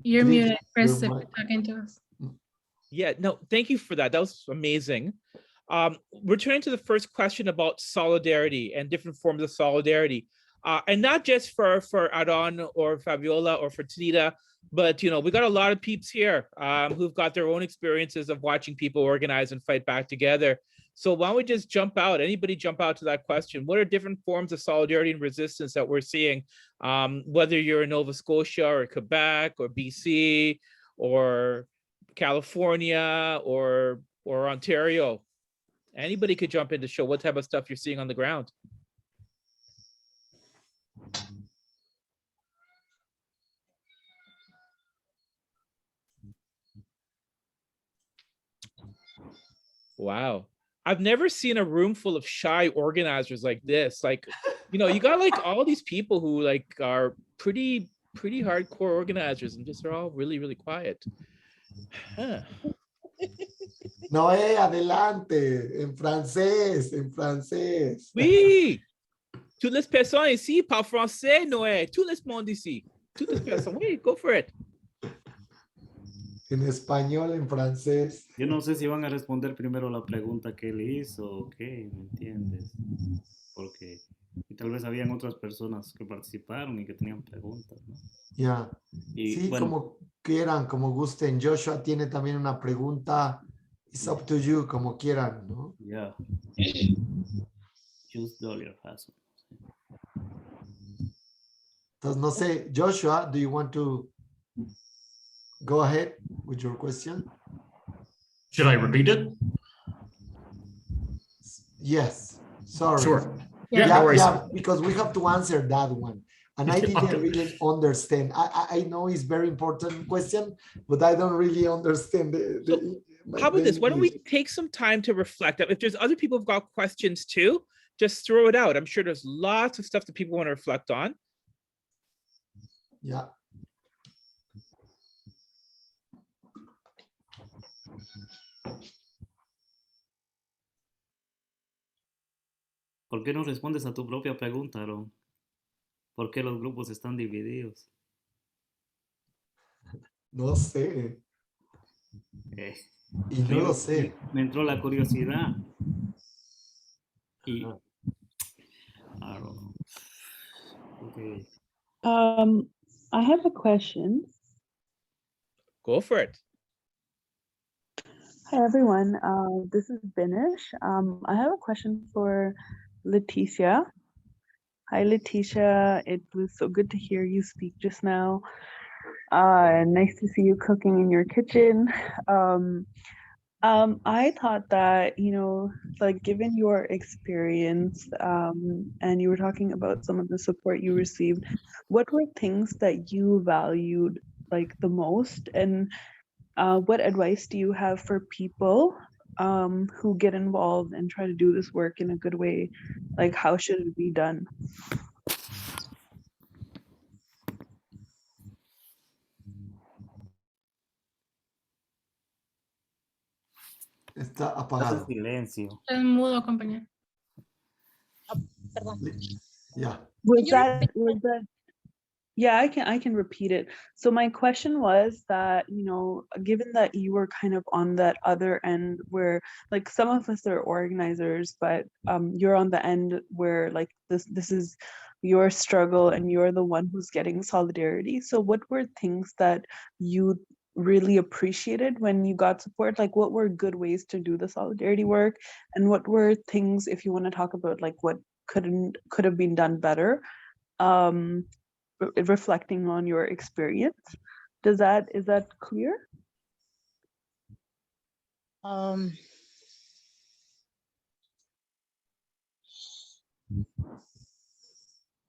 Speaker 4: You're
Speaker 2: Please,
Speaker 4: muted, Chris, if
Speaker 2: your
Speaker 4: you're talking to us.
Speaker 1: Yeah, no, thank you for that. That was amazing. Returning to the first question about solidarity and different forms of solidarity, and not just for Aaron or Fabiola or for Tanita, but you know, we got a lot of peeps here who've got their own experiences of watching people organize and fight back together. So why don't we just jump out? Anybody jump out to that question? What are different forms of solidarity and resistance that we're seeing, whether you're in Nova Scotia or Quebec or BC or California or Ontario? Anybody could jump in to show what type of stuff you're seeing on the ground. Wow. I've never seen a room full of shy organizers like this. Like, you know, you got like all these people who like are pretty hardcore organizers and just are all really, really quiet. Huh.
Speaker 2: Noé, adelante, en francés, en francés.
Speaker 1: Oui, toutes les personnes ici parlent français, Noé. Tout le monde ici. Toutes les personnes. Oui, go for it.
Speaker 2: En español, en francés.
Speaker 7: Yo no sé si van a responder primero la pregunta que él hizo o qué, ¿me entiendes? Porque y tal vez habían otras personas que participaron y que tenían preguntas, ¿no?
Speaker 2: Ya.
Speaker 7: Y
Speaker 2: Sí,
Speaker 7: bueno,
Speaker 2: como quieran, como gusten. Joshua tiene también una pregunta. It's up to you, como quieran, ¿no?
Speaker 7: yeah. Just Dollar has
Speaker 2: Entonces, no sé, Joshua, do you want to go ahead with your question?
Speaker 6: Should I repeat it?
Speaker 2: Yes, sorry.
Speaker 6: Sure.
Speaker 4: Yeah.
Speaker 6: No worries.
Speaker 2: Yeah, because we have to answer that one. And I didn't
Speaker 6: Okay.
Speaker 2: really understand. I know it's very important question, but I don't really understand
Speaker 1: How about this? Why don't we take some time to reflect? If there's other people who've got questions too, just throw it out. I'm sure there's lots of stuff that people want to reflect on.
Speaker 2: Yeah.
Speaker 7: ¿Por qué no respondes a tu propia pregunta, Aaron? ¿Por qué los grupos están divididos?
Speaker 2: No sé.
Speaker 7: Eh,
Speaker 2: Y no lo sé.
Speaker 7: me entró la curiosidad. Y,
Speaker 2: Ajá.
Speaker 7: Aaron, okay.
Speaker 8: I have a question.
Speaker 1: Go for it.
Speaker 8: Hi, everyone. This is Binish. I have a question for Leticia. Hi, Leticia. It was so good to hear you speak just now. Nice to see you cooking in your kitchen. I thought that, you know, like given your experience, and you were talking about some of the support you received, what were things that you valued like the most? And what advice do you have for people who get involved and try to do this work in a good way? Like, how should it be done?
Speaker 2: Está
Speaker 7: Estás en
Speaker 2: apagado.
Speaker 7: silencio.
Speaker 4: Es mudo, compañero.
Speaker 3: Perdón.
Speaker 2: Yeah.
Speaker 8: Was that yeah, I can repeat it. So my question was that, you know, given that you were kind of on that other end where like some of us are organizers, but you're on the end where like this is your struggle and you're the one who's getting solidarity. So what were things that you really appreciated when you got support? Like what were good ways to do the solidarity work? And what were things, if you want to talk about like what could have been done better? Reflecting on your experience. Is that clear?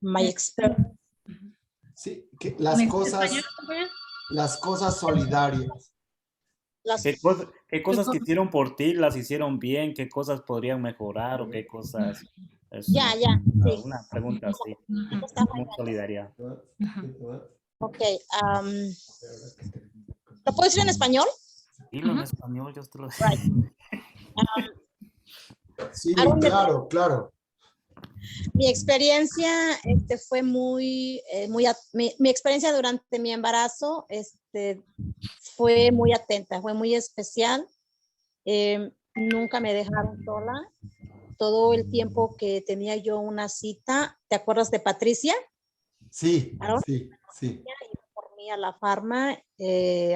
Speaker 3: My experience.
Speaker 2: Sí, que
Speaker 4: ¿En
Speaker 2: las
Speaker 4: español, compañero?
Speaker 2: cosas solidarias.
Speaker 7: ¿Qué cosas que hicieron por ti las hicieron bien? ¿Qué cosas podrían mejorar o qué cosas? Eso,
Speaker 3: Ya, sí.
Speaker 7: una pregunta así.
Speaker 3: Está
Speaker 7: Muy solidaria.
Speaker 3: Ok. ¿Lo puedo decir en español?
Speaker 7: Dilo en español, yo te lo
Speaker 2: Sí,
Speaker 3: Aaron,
Speaker 2: claro, claro.
Speaker 3: mi experiencia fue mi experiencia durante mi embarazo fue muy atenta, fue muy especial. Nunca me dejaron sola. Todo el tiempo que tenía yo una cita, ¿te acuerdas de Patricia?
Speaker 2: Sí,
Speaker 3: ¿Aaron?
Speaker 2: sí, sí.
Speaker 3: Iba por mí a la farma,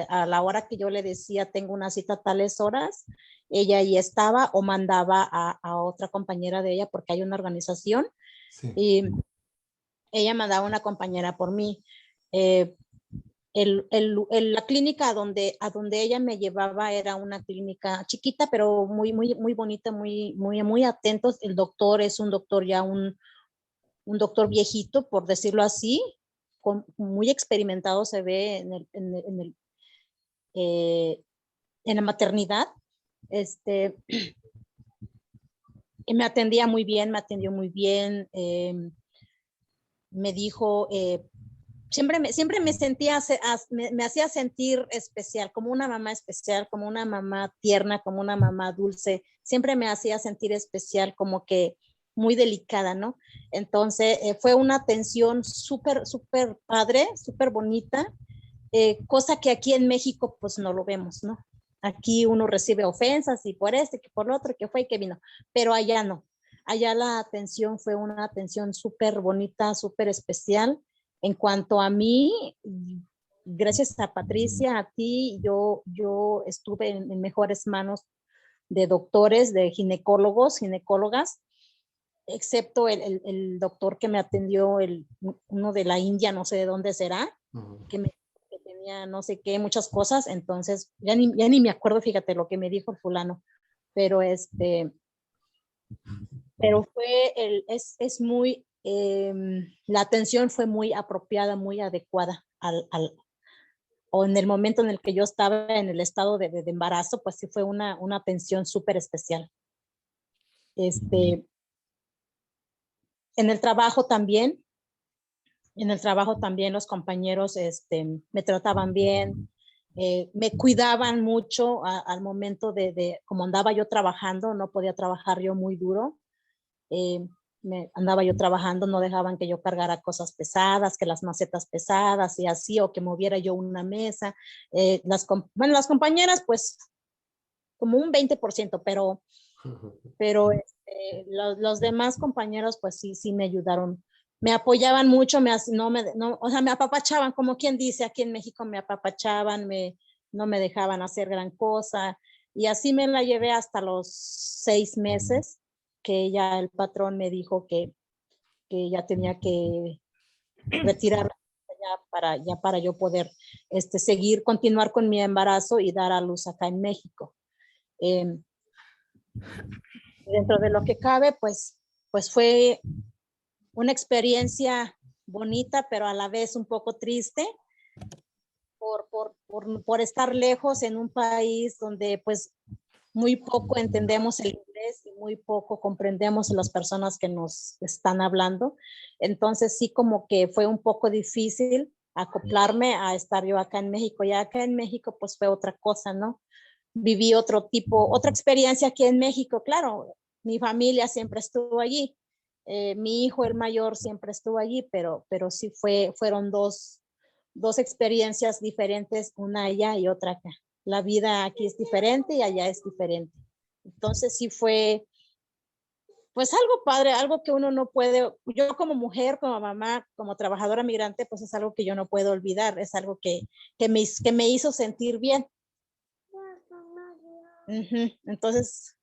Speaker 3: a la hora que yo le decía tengo una cita a tales horas, ella ahí estaba o mandaba a otra compañera de ella porque hay una organización
Speaker 2: Sí.
Speaker 3: y ella mandaba una compañera por mí. La clínica a donde ella me llevaba era una clínica chiquita, pero muy, muy, muy bonita, muy, muy, muy atentos. El doctor es un doctor ya un doctor viejito, por decirlo así, muy experimentado se ve en la maternidad. Me atendía muy bien, me atendió muy bien. Me dijo, siempre me sentía, me hacía sentir especial, como una mamá especial, como una mamá tierna, como una mamá dulce. Siempre me hacía sentir especial, como que muy delicada, ¿no? Entonces, fue una atención súper, súper padre, súper bonita, cosa que aquí en México, pues no lo vemos, ¿no? Aquí uno recibe ofensas y por que por lo otro, que fue y que vino, pero allá no. Allá la atención fue una atención súper bonita, súper especial. En cuanto a mí, gracias a Patricia, a ti, yo estuve en mejores manos de doctores, de ginecólogas, excepto el doctor que me atendió, uno de la India, no sé de dónde será, que tenía no sé qué, muchas cosas. Entonces ya ni me acuerdo, fíjate lo que me dijo el fulano, pero fue es muy, la atención fue muy apropiada, muy adecuada o en el momento en el que yo estaba en el estado de embarazo, pues sí fue una atención súper especial. En el trabajo también los compañeros me trataban bien, me cuidaban mucho al momento de como andaba yo trabajando, no podía trabajar yo muy duro. andaba yo trabajando, no dejaban que yo cargara cosas pesadas, que las macetas pesadas y así, o que moviera yo una mesa. Las compañeras, pues, como un 20%, pero los demás compañeros, pues sí me ayudaron. Me apoyaban mucho, o sea, me apapachaban, como quien dice, aquí en México me apapachaban, no me dejaban hacer gran cosa. Y así me la llevé hasta los 6 meses, que ya el patrón me dijo que ya tenía que retirarme para yo poder continuar con mi embarazo y dar a luz acá en México. Dentro de lo que cabe, pues fue una experiencia bonita, pero a la vez un poco triste por estar lejos en un país donde pues muy poco entendemos el inglés y muy poco comprendemos a las personas que nos están hablando. Entonces sí, como que fue un poco difícil acoplarme a estar yo acá en México. Ya acá en México pues fue otra cosa, ¿no? Viví otra experiencia aquí en México. Claro, mi familia siempre estuvo allí. Mi hijo, el mayor, siempre estuvo allí, pero sí fueron dos experiencias diferentes, una allá y otra acá. La vida aquí es diferente y allá es diferente. Entonces sí fue, pues algo padre, algo que uno no puede, yo como mujer, como mamá, como trabajadora migrante, pues es algo que yo no puedo olvidar, es algo que me hizo sentir bien. Entonces.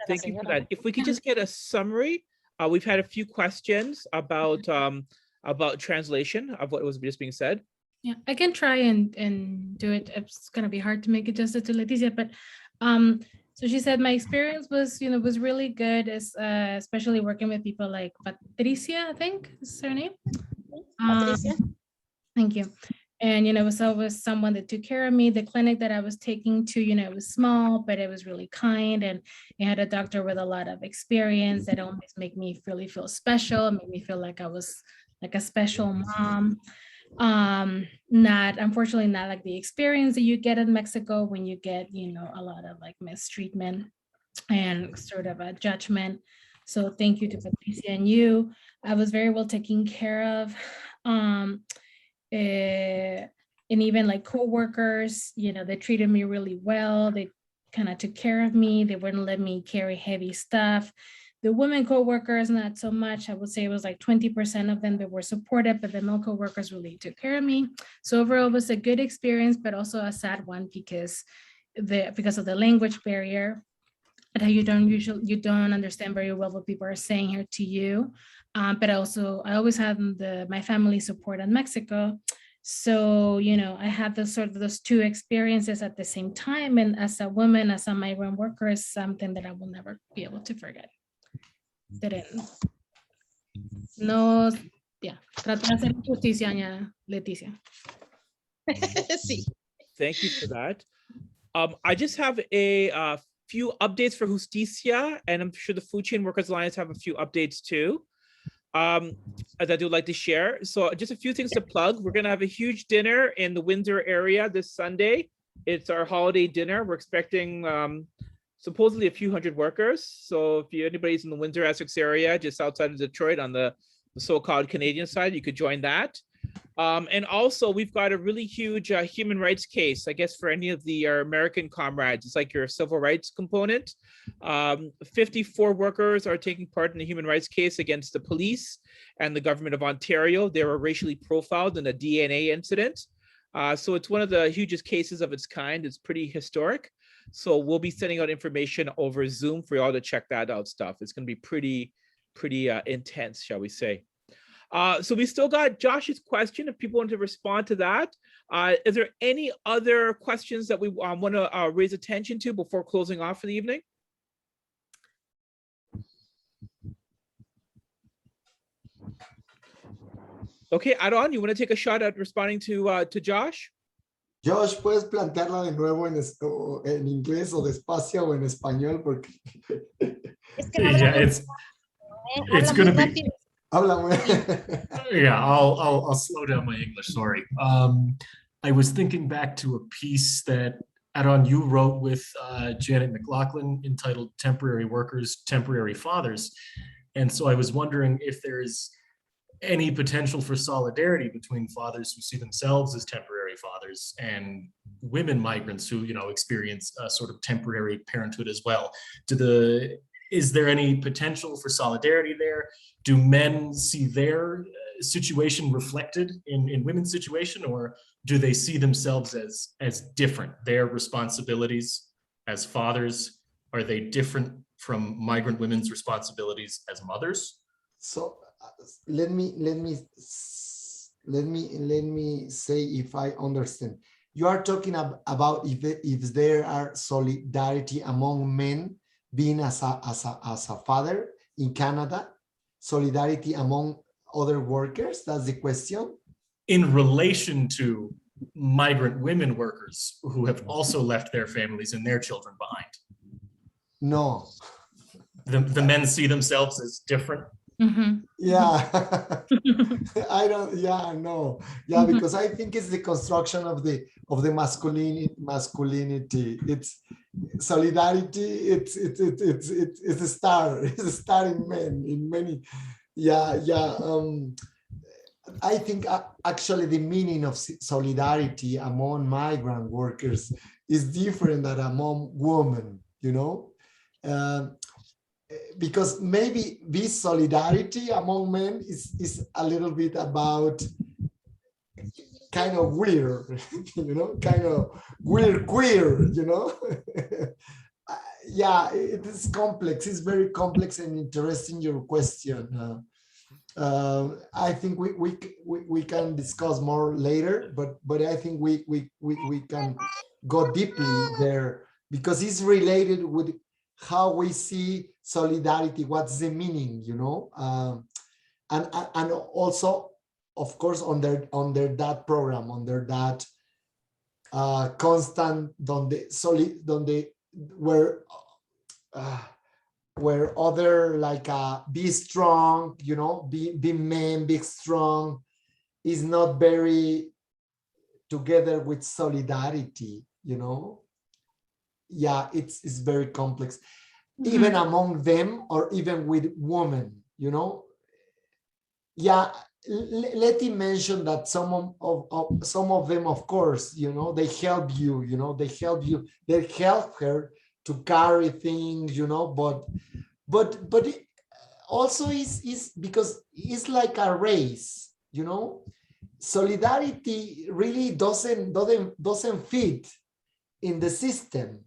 Speaker 1: Thank you for that. If we could just get a summary, we've had a few questions about translation of what was just being said.
Speaker 4: Yeah, I can try and do it. It's gonna be hard to make it justice to Leticia, but so she said my experience was really good, especially working with people like Patricia, I think is her name.
Speaker 3: Patricia.
Speaker 4: Thank you. And it was always someone that took care of me. The clinic that I was taking to, it was small, but it was really kind, and it had a doctor with a lot of experience that always made me really feel special, made me feel like I was like a special mom. Unfortunately not like the experience that you get in Mexico when you get a lot of like mistreatment and sort of a judgment. So thank you to Patricia and you. I was very well taken care of, and even like co-workers, they treated me really well. They kind of took care of me. They wouldn't let me carry heavy stuff. The women co-workers, not so much. I would say it was like 20% of them that were supportive, but the male co-workers really took care of me. So overall, it was a good experience, but also a sad one because of the language barrier, that you don't understand very well what people are saying here to you. But also, I always had my family support in Mexico. So, I had those two experiences at the same time. And as a woman, as a migrant worker, is something that I will never be able to forget. No, yeah, tratar de hacer justicia, Leticia.
Speaker 3: Sí.
Speaker 1: Thank you for that. I just have a few updates for Justicia, and I'm sure the Food Chain Workers Alliance have a few updates too. That I would like to share. So just a few things to plug. We're going to have a huge dinner in the Windsor area this Sunday. It's our holiday dinner. We're expecting supposedly a few hundred workers. So if anybody's in the Windsor, Essex area, just outside of Detroit on the so-called Canadian side, you could join that. And also we've got a really huge human rights case, I guess, for any of our American comrades. It's like your civil rights component. 54 workers are taking part in the human rights case against the police and the government of Ontario. They were racially profiled in a DNA incident. So it's one of the hugest cases of its kind. It's pretty historic. So we'll be sending out information over Zoom for y'all to check that out stuff. It's going to be pretty intense, shall we say. So we still got Josh's question if people want to respond to that. Is there any other questions that we want to raise attention to before closing off for the evening? Okay, Aaron, you want to take a shot at responding to Josh?
Speaker 2: Josh, ¿puedes plantearla de nuevo en inglés o despacio o en español? Porque
Speaker 6: Yeah, it's going to be. Yeah, I'll slow down my English. Sorry. I was thinking back to a piece that Aaron, you wrote with Janet McLaughlin entitled Temporary Workers, Temporary Fathers. And so I was wondering if there is any potential for solidarity between fathers who see themselves as temporary fathers and women migrants who, experience a sort of temporary parenthood as well. Is there any potential for solidarity there? Do men see their situation reflected in women's situation, or do they see themselves as different? Their responsibilities as fathers, are they different from migrant women's responsibilities as mothers?
Speaker 2: So let me say if I understand. You are talking about if there are solidarity among men being as a father in Canada, solidarity among other workers. That's the question.
Speaker 6: In relation to migrant women workers who have also left their families and their children behind.
Speaker 2: No.
Speaker 6: The men see themselves as different.
Speaker 4: Mm-hmm.
Speaker 2: Yeah. No. Yeah, because I think it's the construction of the masculinity. It's solidarity. It's a star. It's a star in men, in many. Yeah. I think actually the meaning of solidarity among migrant workers is different than among women, because maybe this solidarity among men is a little bit about kind of weird, kind of weird queer, Yeah, it is complex. It's very complex and interesting, your question. I think we can discuss more later, but I think we can go deeply there because it's related with how we see solidarity. What's the meaning, and also, of course, under that program, under that constant where other like be strong, be men, be strong is not very together with solidarity, Yeah, it's very complex, even among them or even with women, Yeah, let me mention that some of them, of course, they help you, they help her to carry things, but it also is because it's like a race, Solidarity really doesn't fit in the system,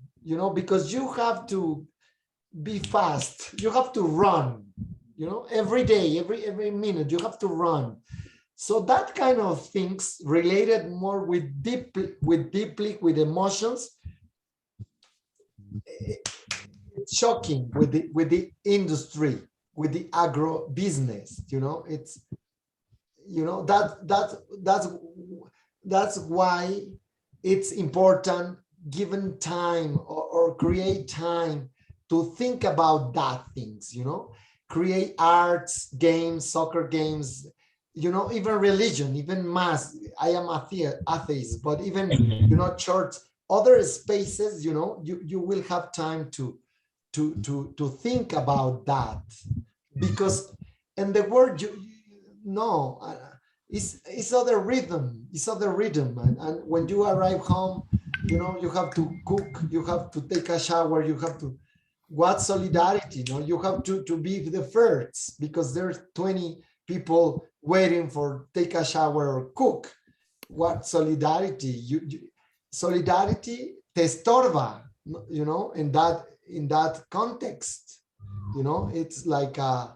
Speaker 2: because you have to be fast, you have to run, every day, every minute, you have to run. So that kind of things related more with emotions. It's shocking with the industry, with the agro business, it's, that's why it's important, given time or create time to think about that things, create arts, games, soccer games, even religion, even mass. I am atheist, but even, church, other spaces, you will have time to think about that, because in the word, it's other rhythm, and when you arrive home, you have to cook, you have to take a shower, you have to, what solidarity, you have to be the first, because there's 20 people waiting for take a shower or cook. What solidarity? Solidarity te estorba, in that context, it's like I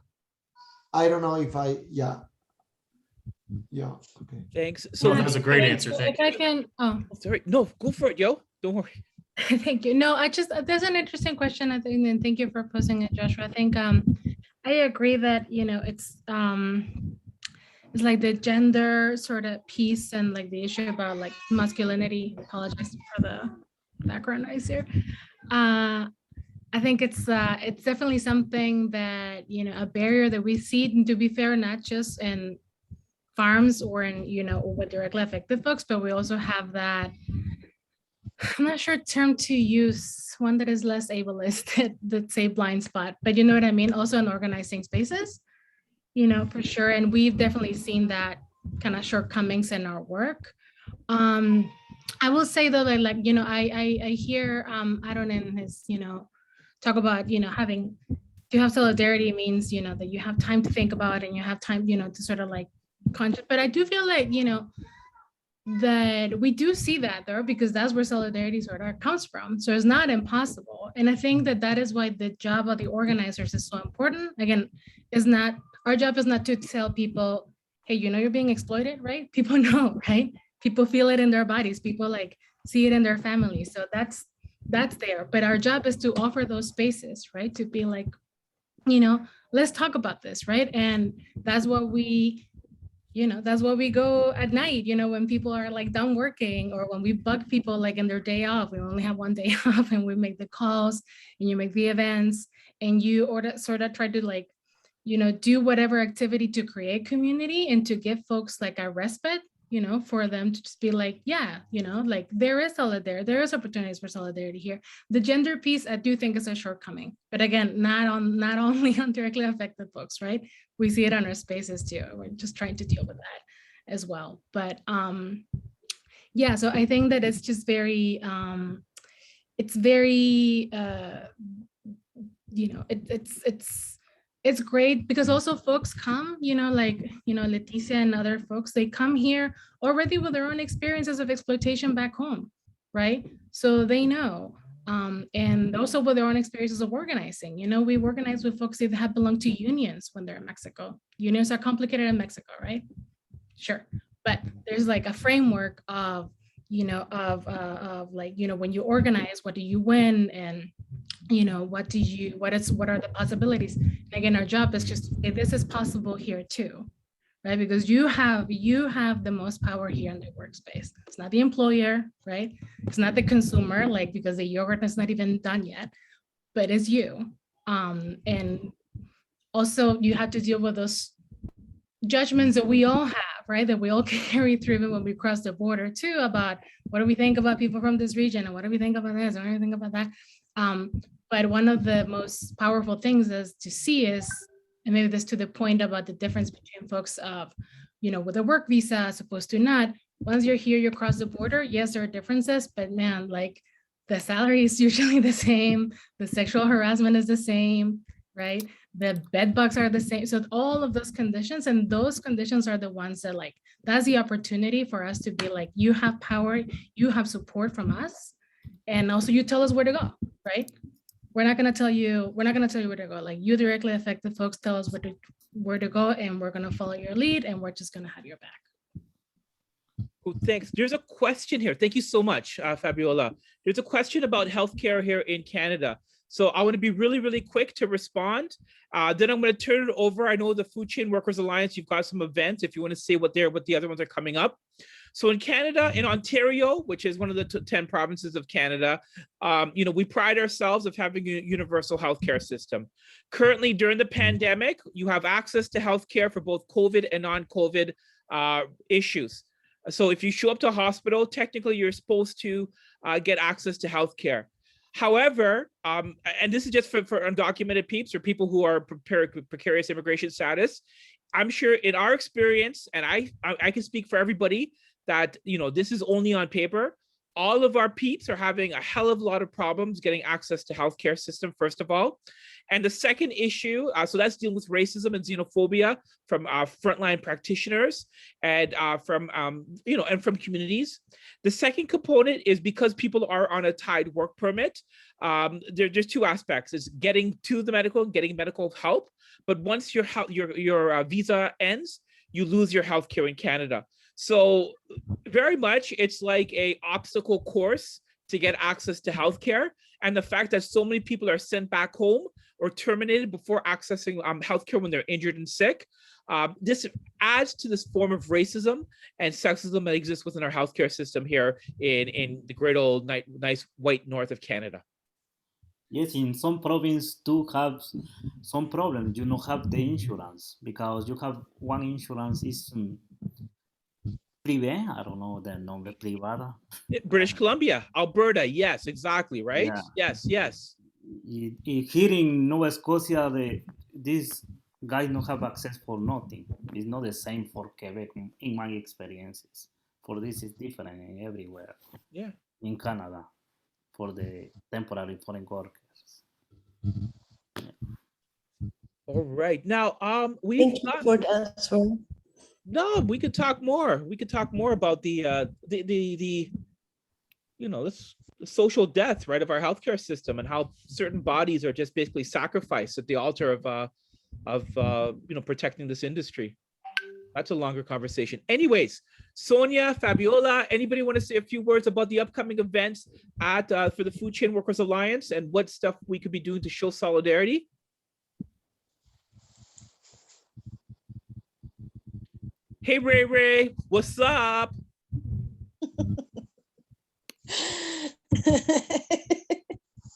Speaker 2: don't know if okay.
Speaker 1: Thanks.
Speaker 6: So that was a great answer. Thank you.
Speaker 4: If I can,
Speaker 1: Sorry, no, go for it, yo. Don't worry.
Speaker 4: thank you. No, there's an interesting question, I think, and thank you for posing it, Joshua. I think I agree that, it's like the gender sort of piece and like the issue about like masculinity. Apologize for the background noise here. I think it's definitely something that, a barrier that we see, and to be fair, not just in farms or in, with direct effective folks, but we also have that I'm not sure term to use, one that is less ableist, that say blind spot, but you know what I mean? Also in organizing spaces, you know, for sure. And we've definitely seen that kind of shortcomings in our work. I will say though that, like, you know, I hear Aaron and his, you know, talk about, you know, having to have solidarity means, you know, that you have time to think about and you have time, you know, to sort of like conscious. But I do feel like, you know, that we do see that though, because that's where solidarity sort of comes from. So it's not impossible. And I think that that is why the job of the organizers is so important. Again, is not, our job is not to tell people, hey, you know, you're being exploited, right? People know, right? People feel it in their bodies. People like see it in their families. So that's there. But our job is to offer those spaces, right? To be like, you know, let's talk about this, right? And that's what we, you know, that's what we go at night, you know, when people are like done working, or when we bug people like in their day off, we only have one day off, and we make the calls and you make the events and you sort of try to like, you know, do whatever activity to create community and to give folks like a respite, you know, for them to just be like, yeah, you know, like there is solidarity, there is opportunities for solidarity here. The gender piece, I do think is a shortcoming, but again, not only on directly affected folks, right? We see it on our spaces too. We're just trying to deal with that as well. But yeah, so I think that it's just very, it's very, you know, it's great because also folks come, you know, like, you know, Leticia and other folks, they come here already with their own experiences of exploitation back home, right? So they know. And also with their own experiences of organizing. You know, we organize with folks that have belonged to unions when they're in Mexico. Unions are complicated in Mexico, right? Sure. But there's like a framework of, you know, of like, you know, when you organize, what do you win? And, you know, what are the possibilities? And again, our job is just, okay, this is possible here too, right? Because you have the most power here in the workspace. It's not the employer, right? It's not the consumer, like, because the yogurt is not even done yet, but it's you. And also you have to deal with those judgments that we all have, right? That we all carry through even when we cross the border too, about what do we think about people from this region, and what do we think about this, and what do we think about that? But one of the most powerful things is to see is, and maybe this to the point about the difference between folks of, you know, with a work visa as opposed to not. Once you're here, you cross the border. Yes, there are differences, but man, like the salary is usually the same. The sexual harassment is the same, right? The bed bugs are the same. So all of those conditions, and those conditions are the ones that like, that's the opportunity for us to be like, you have power, you have support from us. And also you tell us where to go, right? We're not going to tell you where to go. Like, you directly affected folks tell us where to go, and we're going to follow your lead, and we're just going to have your back.
Speaker 1: Well, thanks. There's a question here. Thank you so much, Fabiola. There's a question about healthcare here in Canada. So I want to be really, really quick to respond. Then I'm going to turn it over. I know the Food Chain Workers Alliance, you've got some events if you want to say what the other ones are coming up. So in Canada, in Ontario, which is one of the 10 provinces of Canada, you know, we pride ourselves of having a universal healthcare system. Currently, during the pandemic, you have access to healthcare for both COVID and non-COVID issues. So if you show up to a hospital, technically you're supposed to get access to healthcare. However, and this is just for undocumented peeps or people who are precarious immigration status, I'm sure in our experience, and I can speak for everybody, that, you know, this is only on paper. All of our peeps are having a hell of a lot of problems getting access to healthcare system, first of all. And the second issue, so that's dealing with racism and xenophobia from frontline practitioners and from, you know, and from communities. The second component is because people are on a tied work permit, there's two aspects. It's getting to the medical, getting medical help. But once your visa ends, you lose your healthcare in Canada. So very much it's like a obstacle course to get access to healthcare. And the fact that so many people are sent back home or terminated before accessing healthcare when they're injured and sick, this adds to this form of racism and sexism that exists within our healthcare system here in the great old nice white north of Canada.
Speaker 7: Yes, in some provinces do have some problems. You don't have the insurance because you have one insurance is privé, I don't know the nombre, privada.
Speaker 1: British Columbia, Alberta. Yes, exactly. Right.
Speaker 7: Yeah.
Speaker 1: Yes.
Speaker 7: Y here in Nova Scotia, these guys don't have access for nothing. It's not the same for Quebec in my experiences. For this is different everywhere.
Speaker 1: Yeah.
Speaker 7: In Canada, for the temporary foreign workers.
Speaker 1: All right. Now,
Speaker 9: Thank you for the answer.
Speaker 1: No, we could talk more. We could talk more about the this social death, right, of our healthcare system and how certain bodies are just basically sacrificed at the altar of protecting this industry. That's a longer conversation. Anyways, Sonia, Fabiola, anybody want to say a few words about the upcoming events at for the Food Chain Workers Alliance and what stuff we could be doing to show solidarity? Hey, Ray, what's up?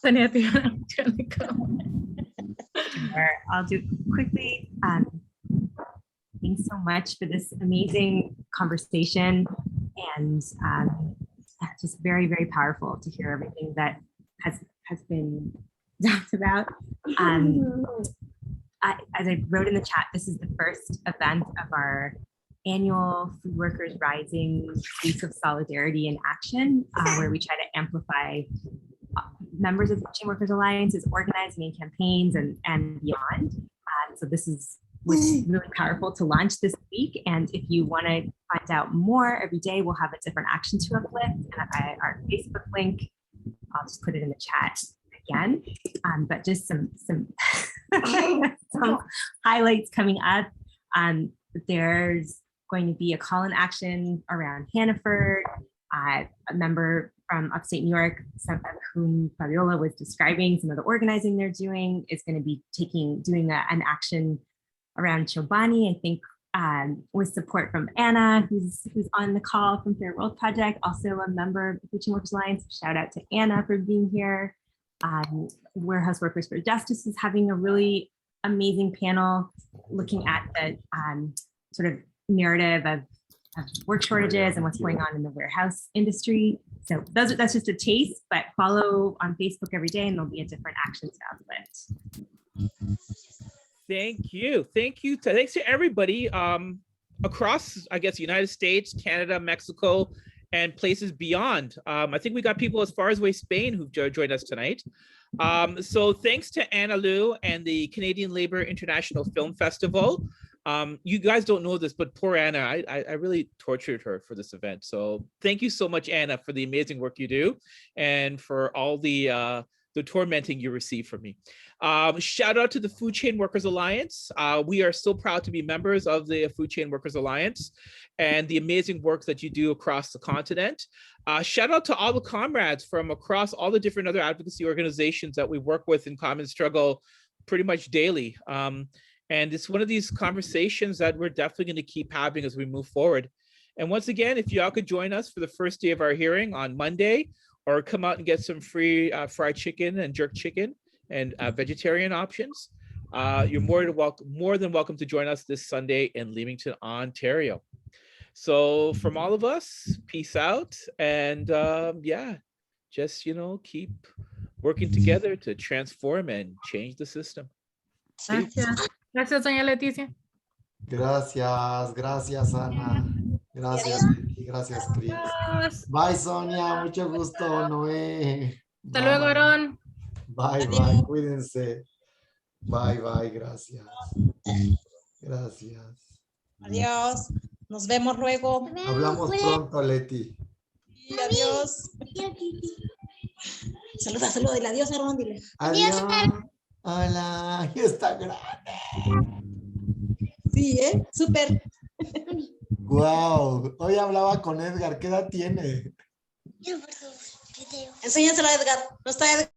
Speaker 4: Tania, do you want to go?
Speaker 10: Sure, I'll do it quickly. Thanks so much for this amazing conversation, and just very, very powerful to hear everything that has been talked about. As I wrote in the chat, this is the first event of our annual Food Workers Rising Week of Solidarity in Action, where we try to amplify members of the Food Chain Workers Alliance's organizing and campaigns and beyond. So this was really powerful to launch this week. And if you want to find out more, every day we'll have a different action to uplift. And our Facebook link, I'll just put it in the chat again. But just some some highlights coming up. There's going to be a call in action around Hannaford. A member from upstate New York, some of whom Fabiola was describing, some of the organizing they're doing, is going to be doing an action around Chobani, I think, with support from Anna, who's on the call from Fair World Project, also a member of the Food Chain Workers Alliance. Shout out to Anna for being here. Warehouse Workers for Justice is having a really amazing panel looking at the sort of narrative of work shortages and what's going on in the warehouse industry. So that's just a taste, but follow on Facebook every day and there'll be a different action to uplift.
Speaker 1: Thank you. Thanks to everybody across, I guess, the United States, Canada, Mexico, and places beyond. I think we got people as far as away Spain who've joined us tonight. So thanks to Anna Lou and the Canadian Labour International Film Festival. You guys don't know this, but poor Anna, I really tortured her for this event. So thank you so much, Anna, for the amazing work you do and for all the tormenting you receive from me. Shout out to the Food Chain Workers Alliance. We are so proud to be members of the Food Chain Workers Alliance and the amazing work that you do across the continent. Shout out to all the comrades from across all the different other advocacy organizations that we work with in Common Struggle pretty much daily. And it's one of these conversations that we're definitely going to keep having as we move forward. And once again, if y'all could join us for the first day of our hearing on Monday, or come out and get some free fried chicken and jerk chicken and vegetarian options, you're more than welcome to join us this Sunday in Leamington, Ontario. So from all of us, peace out. And yeah, just, keep working together to transform and change the system.
Speaker 4: Gracias. Gracias, doña Leticia.
Speaker 2: Gracias, Ana. Gracias, Vicky. Gracias, Chris. Bye, Sonia. Mucho gusto, Noé.
Speaker 4: Hasta luego, Aaron.
Speaker 2: Bye, cuídense. Bye, gracias. Gracias.
Speaker 3: Adiós. Nos vemos luego.
Speaker 2: Hablamos pronto, Leti.
Speaker 3: Y adiós. Saluda, dile adiós, Aaron, dile.
Speaker 2: Adiós. Hola, ya está grande.
Speaker 3: Sí, súper.
Speaker 2: Wow, hoy hablaba con Edgar. ¿Qué edad tiene?
Speaker 3: Enséñaselo a Edgar. No está Edgar.